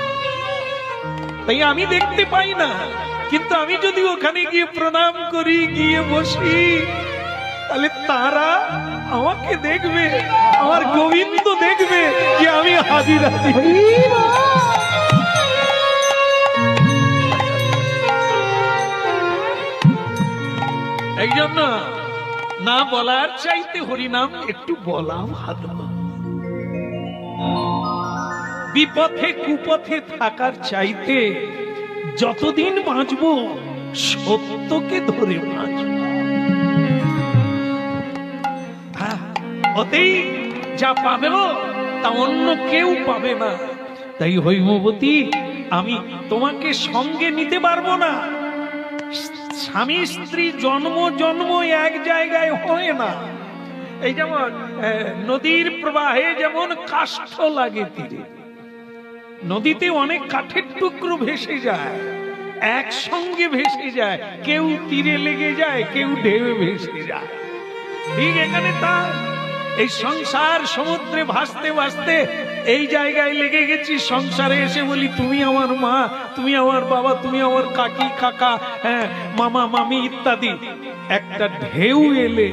তাই আমি দেখতে পাই না, কিন্তু আমি যদি ওখানে গিয়ে প্রণাম করি, গিয়ে বসি, তাহলে তারা আমাকে দেখবে, আমার গোবিন্দ দেখবে যে আমি হাজির আছি। এই জন্য না বলার চাইতে হরিনাম একটু বলা ভালো। বিপথে কুপথে থাকার চাইতে যতদিন বাঁচবো সত্যকে ধরে বাঁচব। ওতেই যা পাবে তা অন্য কেউ পাবে না। তাই হৈমবতী, আমি তোমাকে সঙ্গে নিতে পারবো না। স্বামী স্ত্রী জন্ম জন্ম এক জায়গায় হয় না। এই যেমন নদীর প্রবাহে যেমন কাষ্ঠ লাগে তীরে, নদীতে অনেক কাঠের টুকরো ভেসে যায়, একসঙ্গে ভেসে যায়, কেউ তীরে লেগে যায়, কেউ ঢেউয়ে ভেসে যায়। ঠিক এখানে তার এই সংসার সমুদ্রে ভাসতে ভাসতে এই জায়গায় লেগে গেছি। সংসারে এসে বলি তুমি আমার মা, তুমি আমার বাবা, তুমি আমার কাকি কাকা, হ্যাঁ মামা মামি ইত্যাদি। একটা ঢেউ এলে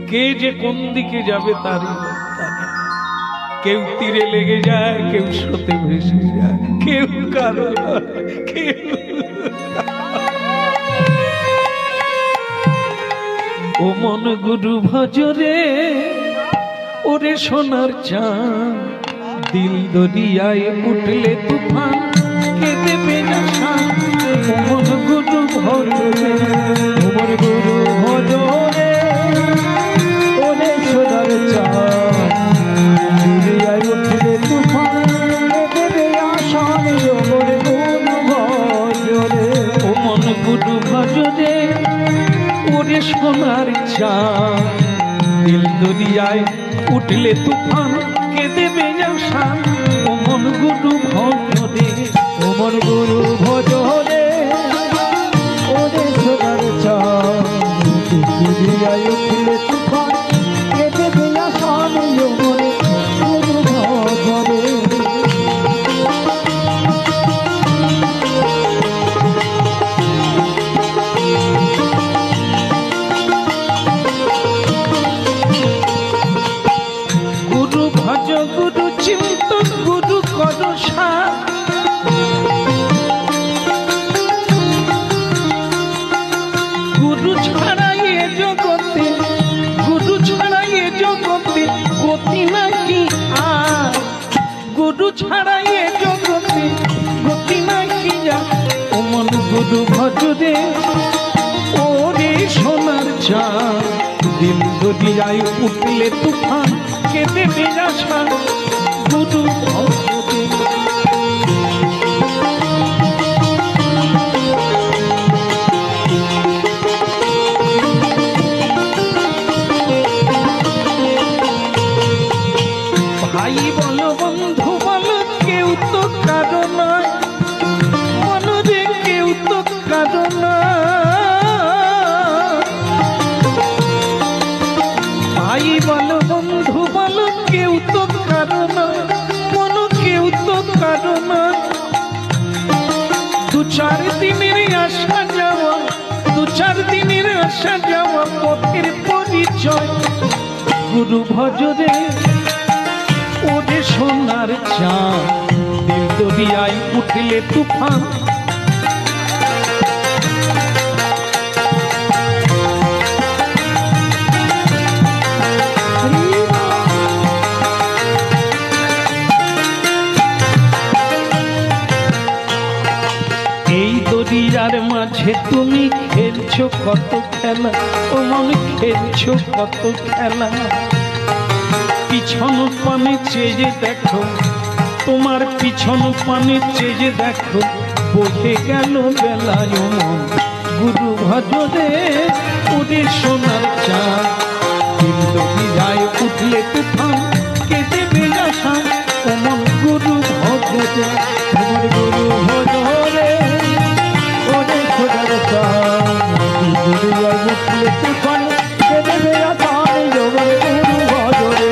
কে যে কোন দিকে যাবে তারই বক্তা নেই। কেউ তীরে লেগে যায়, কেউ স্রোতে ভেসে যায়, কেউ কারো কেউ। ও মন গুরু ভজরে ওরে সোনার চাঁদ, দিল দরিয়ায় উঠলে তুফান কে দেবে না শান। ও মন গুরু ভজরে, ও মন গুরু ভজরে ওরে সোনার চাঁদ, দুনিয়ায় উঠলে তুফান দেবে আশান। ও মন গুরু ভজরে, ও মন গুরু ভজরে ওরে সোনার চাঁদ, দিল দরিয়ায় উঠলে তুফান কে দেবে না শান। ও মন গুরু ভজরে, ও মন গুরু ভজরে ওরে সোনার চাঁদ, দুনিয়ায় উঠলে তুফান কে দেবে আশান। ও মন গুরু ভজরে, গুরু ভজ গুরু চিন্ত গুরু কর সাথ। গুরু ছাড়া এ জগতে, গুরু ছাড়া এ জগতে গতি নাকি আর। গুরু ছাড়া এ জগতে গতি নাকি যা। ও মন গুরু ভজরে ওরে সোনার চাঁদ, দিল দরিয়ায় উঠলে তুফান কে দেবে না শান। গুরু ভজরে ভাই বলো বন্ধু বলো কেউ তো কারো নয়, মনরে কেউ তো কারো নয়। ভাই বলো বন্ধু বলো কেউ তো কারো নয়, মন কেউ তো কারো নয়। দু চার দিনের আসা যাওয়া, দু চার দিনের আসা যাওয়া পথের পরিচয়। গুরু ভজরে ওরে সোনার চাঁদ, দিল দরিয়ায় উঠলে তুফান। এই দরিয়ার মাঝে তুমি খেলছো কত খেলা, ও মন খেলছো কত খেলা। পিছন পানে চেয়ে দেখো, তোমার পিছন পানে চেয়ে দেখো, বসে গেল বেলায় মন। গুরু ভজরে ওরে সোনার চাঁদ, দিল দরিয়ায় উঠলে তুফান কে দেবে আশা। ও মন গুরু ভজরে, ও মন গুরু ভজরে ওরে সোনার চাঁদ, দুনিয়ায় উঠলে তুফান কে দেবে আশান। ও মন গুরু ভজরে,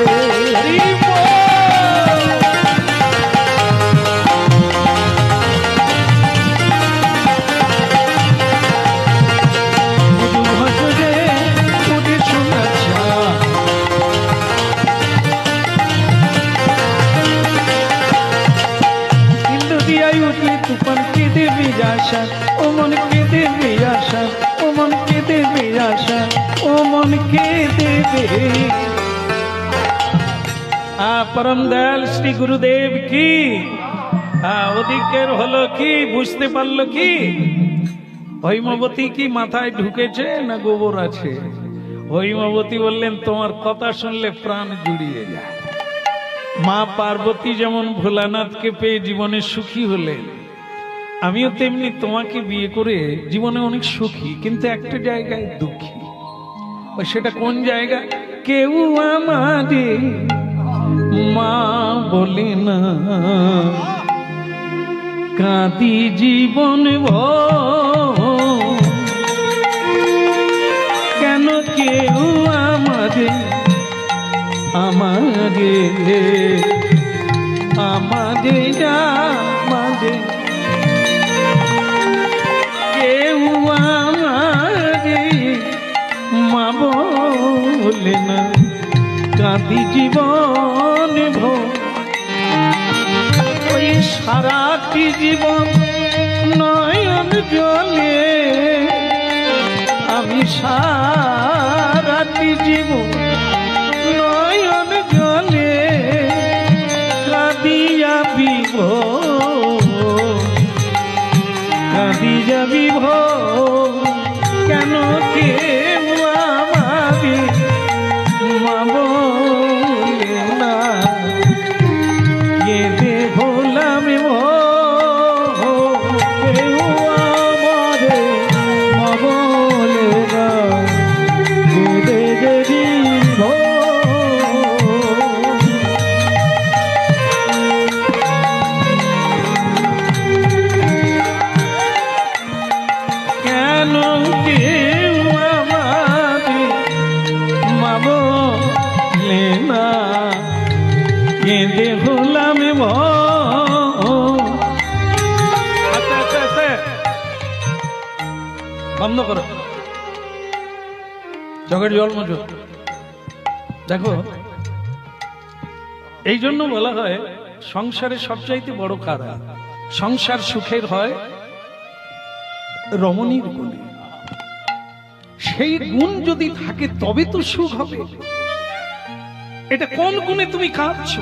গুরু ভজরে ওরে সোনার চাঁদ, দিল দরিয়ায় উঠলে তুফান কে দেবে আশা। ও মন কে দেবে আশা, ও মন কে দেবে আশা, ও মন কে দেবে। পরম দয়াল শ্রী গুরুদেব কি। ওদিকের হলো কি, বুঝতে পারলো কি? হৈমবতী কি মাথায় ঢুকেছে না গোবর আছে? হৈমবতী বললেন, তোমার কথা শুনলে প্রাণ জুড়িয়ে যায়। মা পার্বতী যেমন ভোলানাথকে পেয়ে জীবনে সুখী হলেন, আমিও তেমনি তোমাকে বিয়ে করে জীবনে অনেক সুখী, কিন্তু একটা জায়গায় দুঃখী। সেটা কোন জায়গা? কেউ আমাদের মা বলে না, কাঁদি জীবন ভর। কেন কেউ আমাদের কেউ আমাদের মা বলে না, কাঁদি জীবন ভর। ওই সারাটি জীবন নয়ন জলে, আমি সারাটি জীবন নয়ন জলে কাঁদিয়া বিভোর। কেন কেউ আমাদের মা বলে না, কেঁদে ভোলাম কেউ আমাদের মা বলে না, কেঁদে যদি কেন কেউ আমাদের মা বলে না, কেঁদে ভোলাম। বন্ধ করো, চোখের জল মুছো। দেখো, এই জন্য বলা হয় সংসারে সবচাইতে বড় কারা? সংসার সুখের হয় রমণীর গুণে। সেই গুণ যদি থাকে তবে তো সুখ হবে। এটা কোন গুণে তুমি কাঁদছো?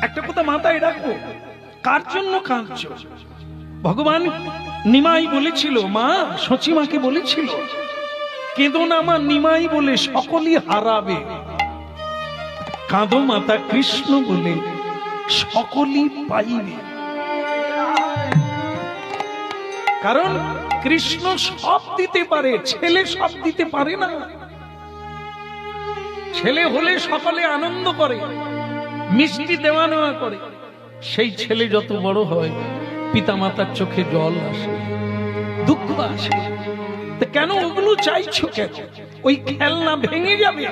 একটা কথা মাথায় রাখো, কার জন্য কাঁদছো? ভগবান নিমাই বলেছিল, মা সচিমাকে বলেছিল, কেঁদো না মা নিমাই বলে সকলই হারাবে, কাঁদো মাতা কৃষ্ণ বলে সকলই পাইবে। কারণ কৃষ্ণ সব দিতে পারে, ছেলে সব দিতে পারে না। ছেলে হলে সকলে আনন্দ করে, মিষ্টি দেওয়া নেওয়া করে। সেই ছেলে যত বড় হয়, পিতামাতার চোখে জল আসে, দুঃখ আসে। কেন ওগুলো চাইছো কেন? ওই খেলনা ভেঙে যাবে।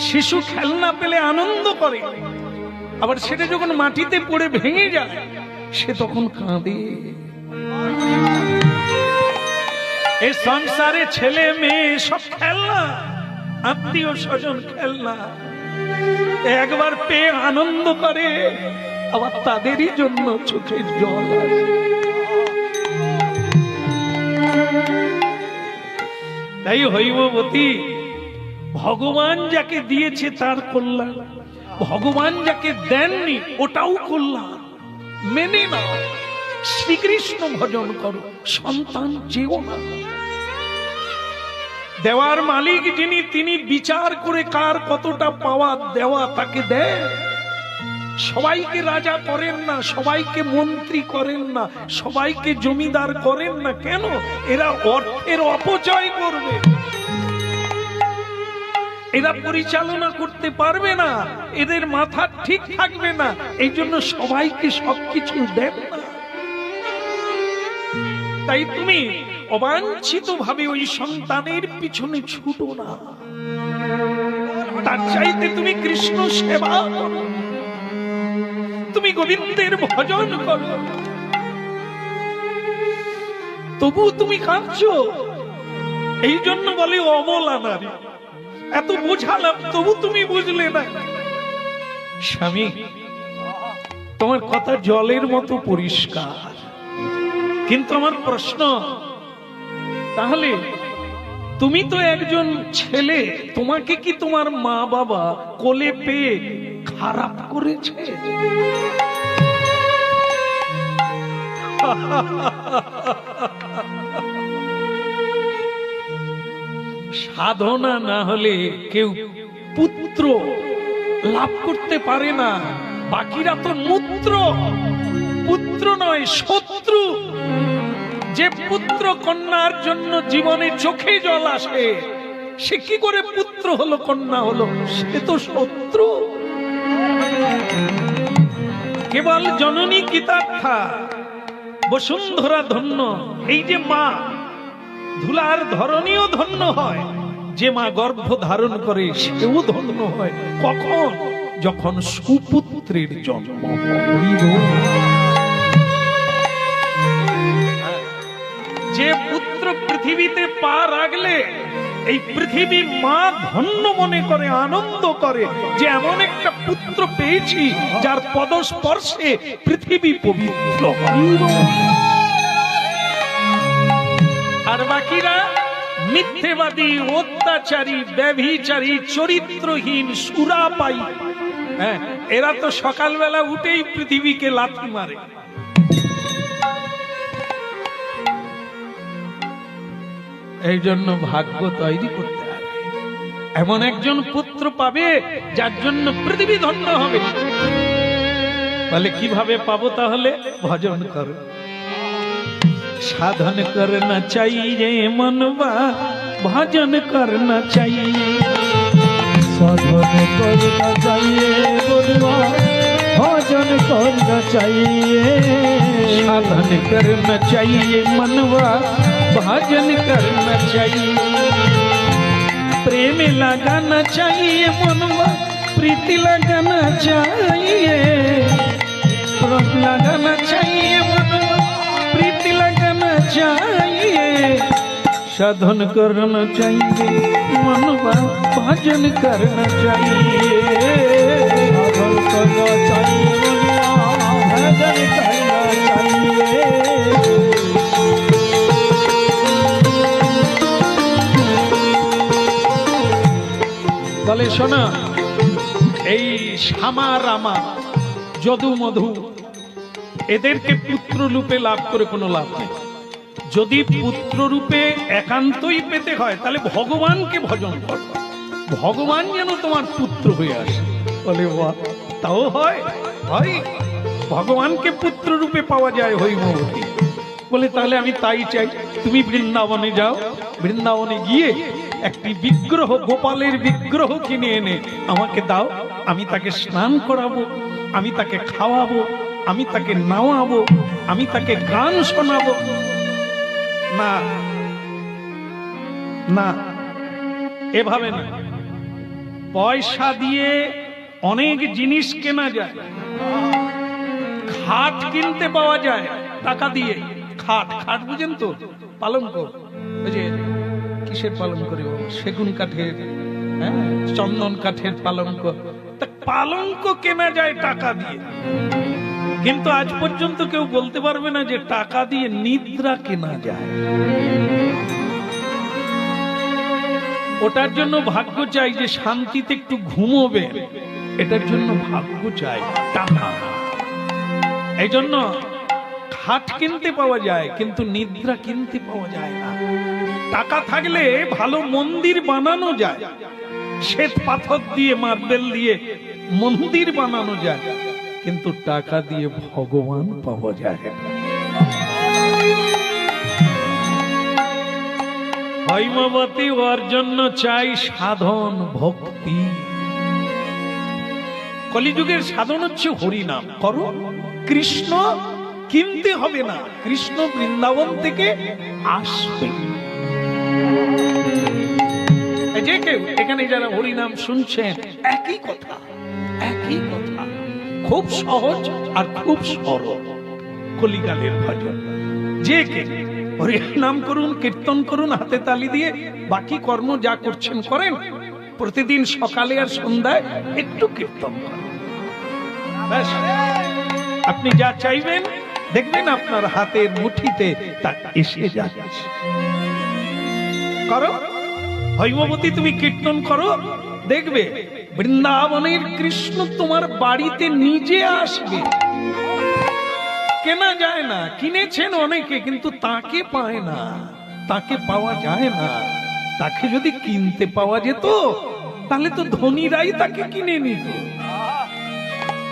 শিশু খেলনা পেলে আনন্দ করে, আবার সেটা যখন মাটিতে পড়ে ভেঙে যায়, সে তখন কাঁদে। এই সংসারে ছেলে মেয়ে সব খেলনা, আত্মীয় স্বজন খেলনা, একবার পেয়ে আনন্দ করে, আবার তাদেরই জন্য চোখে জল আসে। তাই হৈমবতী, ভগবান যাকে দিয়েছে তার কল্যাণ, ভগবান যাকে দেননি ওটাও কল্যাণ। মেনে নাও, শ্রীকৃষ্ণ ভজন করো, সন্তান চেও না। দেওয়ার মালিক যিনি, তিনি বিচার করে কার কতটা পাওয়া দেওয়া তাকে দেয়। সবাইকে রাজা করেন না, সবাইকে মন্ত্রী করেন না, সবাইকে জমিদার করেন না। কেন? এরা অর্থের অপচয় করবে, এরা পরিচালনা করতে পারবে না, এদের মাথা ঠিক থাকবে না। এই জন্য সবাইকে সবকিছু দেন না। তাই তুমি অবাঞ্ছিত ভাবে ওই সন্তানের পিছনে ছুটো না, তার চাইতে তুমি কৃষ্ণ সেবা করো, তুমি গোবিন্দের ভজন করো। তবু তুমি কাঁদছো। এই জন্য বলে অবলা নারী। এত বোঝালাম তবু তুমি বুঝলে না। স্বামী, তোমার কথা জলের মতো পরিষ্কার, কিন্তু আমার প্রশ্ন, তাহলে তুমি তো একজন ছেলে, তোমাকে কি তোমার মা বাবা কোলে পেয়ে খারাপ করেছে? সাধনা না হলে কেউ পুত্র লাভ করতে পারে না। বাকিরা তো মূত্র, পুত্র নয় শত্রু। যে পুত্র কন্যার জন্য জীবনে চোখে জল আসে, সে কি করে পুত্র হলো কন্যা হলো? সে তো শত্রু। কেবল জননী কৃতার্থা, বসুন্ধরা ধন্য। এই যে মা, ধুলার ধরনীও ধন্য হয়। যে মা গর্ভ ধারণ করে সেও ধন্য হয়। কখন? যখন সুপুত্রের জন্ম হয়। যে পুত্র পৃথিবীতে পা রাখলে এই পৃথিবী মা ধন্য মনে করে, আনন্দ করে যে এমন একটা পুত্র পেয়েছি যার পদস্পর্শে পৃথিবী পবিত্র। আর বাকিরা মিথ্যেবাদী, অত্যাচারী, ব্যভিচারী, চরিত্রহীন, সুরাপাই। হ্যাঁ, এরা তো সকালবেলা উঠেই পৃথিবীকে লাথি মারে। এই জন্য ভাগ্য তৈরি করতে হবে, এমন একজন পুত্র পাবে যার জন্য পৃথিবী ধন্য হবে। বলে কিভাবে পাবো? তাহলে ভজন করো। साधन करना चाहिए मनवा, भजन करना चाहिए। साधन करना चाहिए मनवा, भजन करना चाहिए। साधन करना चाहिए मनवा, भजन करना चाहिए। प्रेम लगाना चाहिए मनवा, प्रीति लगाना चाहिए। प्रेम लगाना चाहिए मनवा, प्रीति लगाना चाहिए। साधन करना चाहिए मनवा, भजन करना चाहिए। साधन करना चाहिए मनवा, भजन करना चाहिए। বলে শোনা, এই শ্যামা রামা, যদু মধু, এদেরকে পুত্র রূপে লাভ করে কোনো লাভ নেই। যদি পুত্র রূপে একান্তই পেতে হয় তাহলে ভগবানকে ভজন কর, ভগবান যেন তোমার পুত্র হয়ে আসে। বলে বাহ, তাও হয়? হয়, ভগবানকে পুত্র রূপে পাওয়া যায় হৈমবতী। বলে তাহলে আমি তাই চাই। তুমি বৃন্দাবনে যাও, বৃন্দাবনে গিয়ে একটি বিগ্রহ, গোপালের বিগ্রহ কিনে এনে আমাকে দাও। আমি তাকে স্নান করাবো, আমি তাকে খাওয়াবো, আমি তাকে নাওয়াবো, আমি তাকে গান শোনাবো। না না, এভাবে না। পয়সা দিয়ে অনেক জিনিস কেনা যায়। খাট কিনতে পাওয়া যায় টাকা দিয়ে। খাট, খাট বুঝেন তো? পালঙ্ক, ওই যে কিসের পালঙ্ক রে? সেগুন কাঠের, হ্যাঁ, চন্দন কাঠের পালঙ্ক। তা পালঙ্ক কেনা যায় টাকা দিয়ে, কিন্তু আজ পর্যন্ত কেউ বলতে পারবে না যে টাকা দিয়ে নিদ্রা কেনা যায়। ওটার জন্য ভাগ্য চাই, যে শান্তিতে একটু ঘুমোবে, এটার জন্য ভাগ্য চাই, টাকা। এই জন্য খাট কিনতে পাওয়া যায় কিন্তু নিদ্রা কিনতে পাওয়া যায় না। টাকা থাকলে ভালো মন্দির বানানো যায়, শ্বেত পাথর দিয়ে, মার্বেল দিয়ে মন্দির বানানো যায়, কিন্তু টাকা দিয়ে ভগবান পাওয়া যায় না। হৈমবতী, ওর জন্য চাই সাধন, ভক্তি। কলিযুগের সাধন হচ্ছে হরিনাম করো। কৃষ্ণ কিনতে হবে না, কৃষ্ণ বৃন্দাবন থেকে আসবে। যে কেউ এখানে যারা হরিনাম শুনছেন, একই কথা, একই কথা, খুব সহজ আর খুব সরল। কলিকালের ভজন। যে কে হরিনাম করুন, কীর্তন করুন হাতে তালি দিয়ে, বাকি কর্ম যা করছেন করেন। প্রতিদিন সকালে আর সন্ধ্যায় একটু কীর্তন করেন, ব্যাস। আপনি যা চাইবেন দেখবেন আপনার হাতের মুঠিতে তা এসে যাচ্ছে। করো, হৈমবতী তুমি কীর্তন করো, দেখবে বৃন্দাবনের কৃষ্ণ তোমার বাড়িতে নিজে আসবে। কেনা যায় না, কিনেছেন অনেকে, কিন্তু তাকে পায় না, তাকে পাওয়া যায় না। তাকে যদি কিনতে পাওয়া যেত তাহলে তো ধনীরাই তাকে কিনে নিত।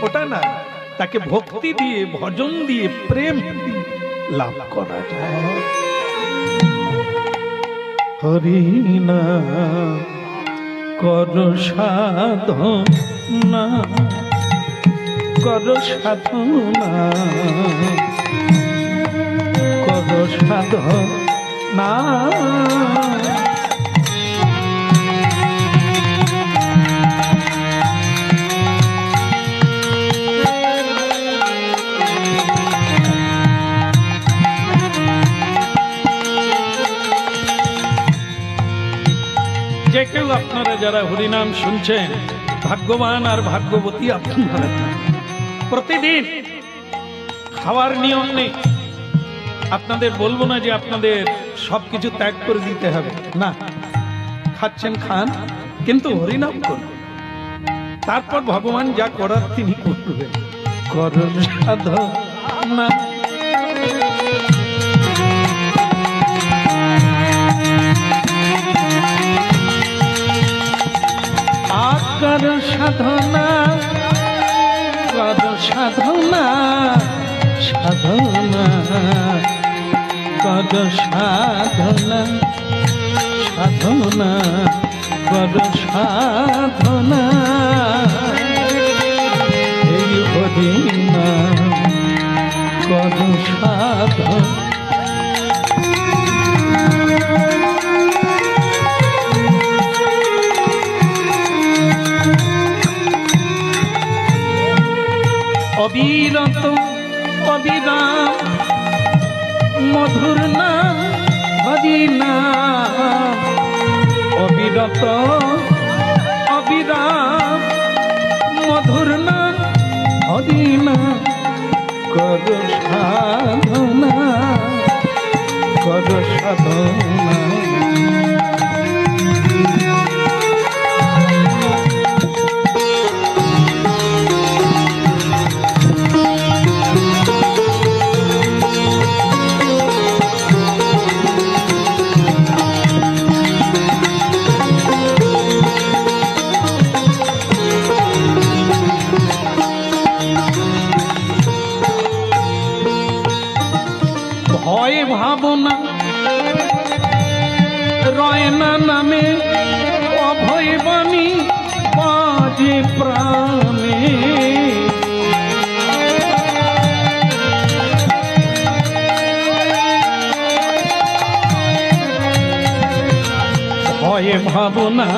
ওটা না, তাকে ভক্তি দিয়ে, ভজন দিয়ে, প্রেম দিয়ে লাভ করা যায়। হরি নাম কর সাধনা, কর সাধনা, কর সাধনা। যে কেউ আপনারা যারা হরিনাম শুনছেন, ভাগ্যবান আর ভাগ্যবতী আপনারা। প্রতিদিন খাওয়ার নিয়ম নেই, আপনাদের বলবো না যে আপনাদের সবকিছু ত্যাগ করে দিতে হবে, না, খাচ্ছেন খান, কিন্তু হরিনাম করুন। তারপর ভগবান যা করার তিনি করবেন। কর সাধনা, কর সাধনা, কর সাধনা, সাধনা, কর সাধনা, সাধনা, কর সাধনা। এই হরি নাম কর সাধনা। অবিরত অবিরাম মধুর নাম হরি নাম, অবিরত অবিরাম মধুর নাম হরি নাম। কর সাধনা, কর সাধনা। ভয় ভাবনা রয় না নামে, অভয় বাণী বাজে প্রাণে। ভয় ভাবনা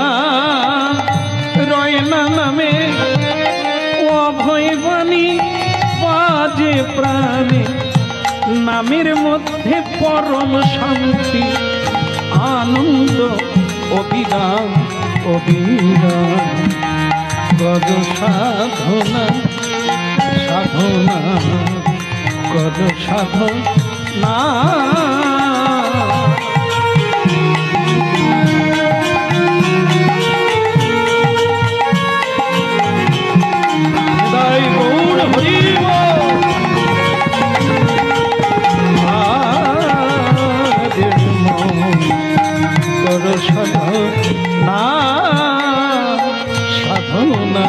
রয় না নামে, অভয় বাণী বাজে প্রাণে। নামের মধ্যে পরম শান্তি, আনন্দ অবিরাম অবিরাম। কর সাধনা, সাধনা, কর সাধনা। জয় গৌর হরি বল। কর সাধনা, সাধনা,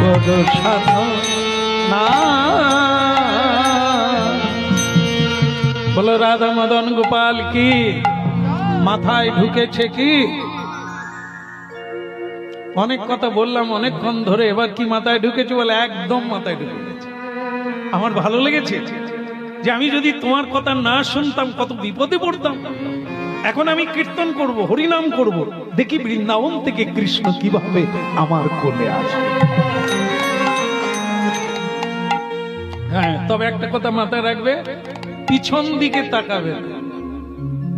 কর সাধনা। বলো রাধা মদন গোপাল কি মাথায় ঢুকেছে কি? অনেক কথা বললাম অনেকক্ষণ ধরে, এবার কি মাথায় ঢুকেছে? বলে একদম মাথায় ঢুকে গেছে। আমার ভালো লেগেছে যে আমি যদি তোমার কথা না শুনতাম কত বিপদে পড়তাম। এখন আমি কীর্তন করব, হরিনাম করব, দেখি বৃন্দাবন থেকে কৃষ্ণ কিভাবে আমার কোলে আসে। হ্যাঁ, তবে একটা কথা মাথায় রাখবে, পিছন দিকে তাকাবে না,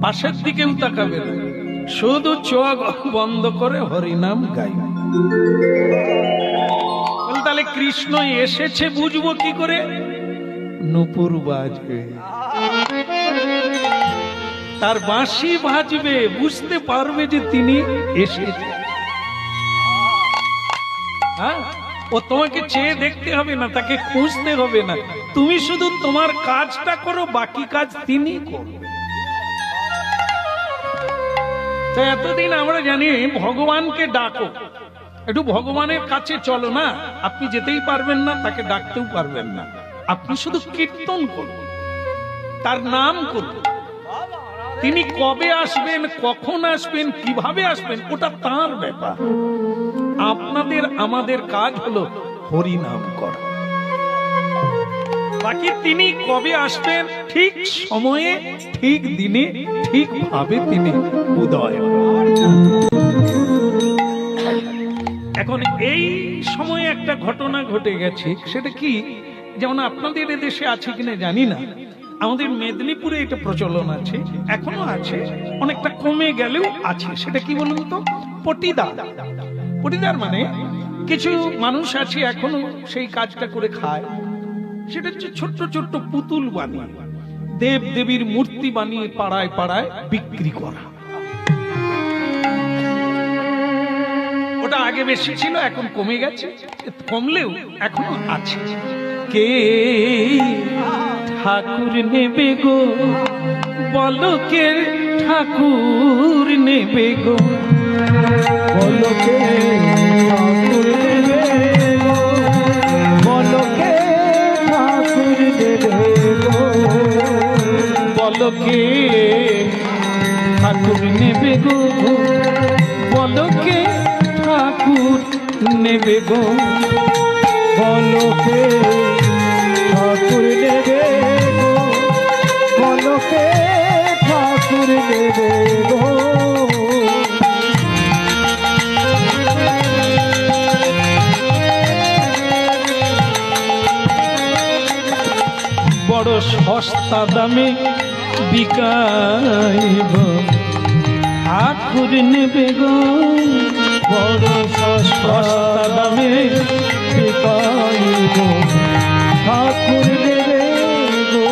পাশের দিকেও তাকাবে না, শুধু চোখ বন্ধ করে হরিনাম গাইবে। তাহলে কৃষ্ণ এসেছে বুঝবো কি করে? নূপুর বাজবে। তার বাঁশি বাজবে, বুঝতে পারবে যে তিনি এসেছে। হ্যাঁ, ও তোমাকে চেয়ে দেখতে হবে না, তাকে খুঁজতে হবে না, তুমি শুধু তোমার কাজটা করো, বাকি কাজ তিনি করবে। তো এতদিন আমরা জানি ভগবানকে ডাকো, একটু ভগবানের কাছে চলো না, আপনি যেতেই পারবেন না, তাকে ডাকতেও পারবেন না, আপনি শুধু কীর্তন করুন, তার নাম করুন। তিনি কবে আসবেন, কখন আসবেন, কিভাবে আসবেন, ওটা তার ব্যাপার। আপনাদের আমাদের কাজ হলো হরি নাম করা। বাকি তিনি কবে আসবেন, ঠিক সময়ে, ঠিক দিনে, ঠিক ভাবে তিনি উদয়। এখন এই সময়ে একটা ঘটনা ঘটে গেছে, সেটা কি, যেমন আপনাদের দেশে আছে কিনা জানি না, আমাদের মেদিনীপুরে এটা প্রচলন আছে, এখনো আছে, অনেকটা কমে গেলেও আছে। সেটা কি বলুন তো? পটিদার। পটিদার মানে কিছু মানুষ আছে এখনো সেই কাজটা করে খায়। সেটা হচ্ছে ছোট্ট ছোট্ট পুতুল বানিয়ে, দেব দেবীর মূর্তি বানিয়ে পাড়ায় পাড়ায় বিক্রি করা। ওটা আগে বেশি ছিল, এখন কমে গেছে, কমলেও এখনো আছে। কে ঠাকুর নেবে গো, বলো কে ঠাকুর নেবে গো, বলো কে ঠাকুর দেবে গো, বলো কে ঠাকুর দেবে গো, বলো কে ঠাকুর নেবে গো, বলো কে ঠাকুর নেবে গো, বলো কে ঠাকুর দেবে গো, বলো কে ঠাকুর দেবে গো। বড় সস্তা দামে বিকাইব, ঠাকুর নেবে গো, বড় সস্তা দামে বিকাইব, ঠাকুর দেবে গো।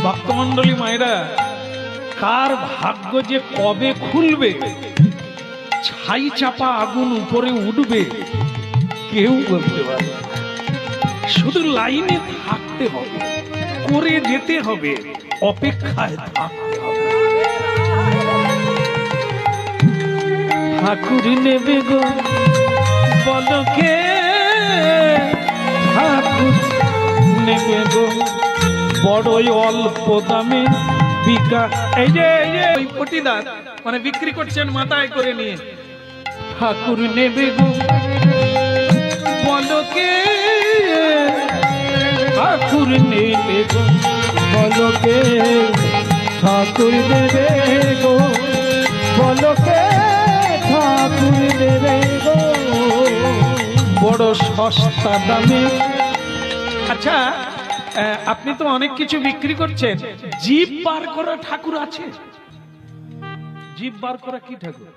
ভক্তমণ্ডলী মায়েরা, কার ভাগ্য যে কবে খুলবে, ছাই চাপা আগুন উপরে উঠবে, কেউ বলতে পারে না। শুধু লাইনে থাকতে হবে, করে যেতে হবে, অপেক্ষায় থাকতে হবে। ঠাকুর নেবে গো, বলো কে ঠাকুর নেবে গো, বড়ই অল্প দামে বিকা। এই যে ওই পটিদার মানে বিক্রি করছেন মাথায় করে নিয়ে, ঠাকুর নেবে গো, বলো কে ঠাকুর নেবে গো, বলো কে ঠাকুর দেবে গো, বলো কে ঠাকুর দেবে গো। বড় সস্তা দামে। আচ্ছা, আপনি তো অনেক কিছু বিক্রি করছেন, জিভ বার করা ঠাকুর আছে? জিভ বার করা কি ঠাকুর?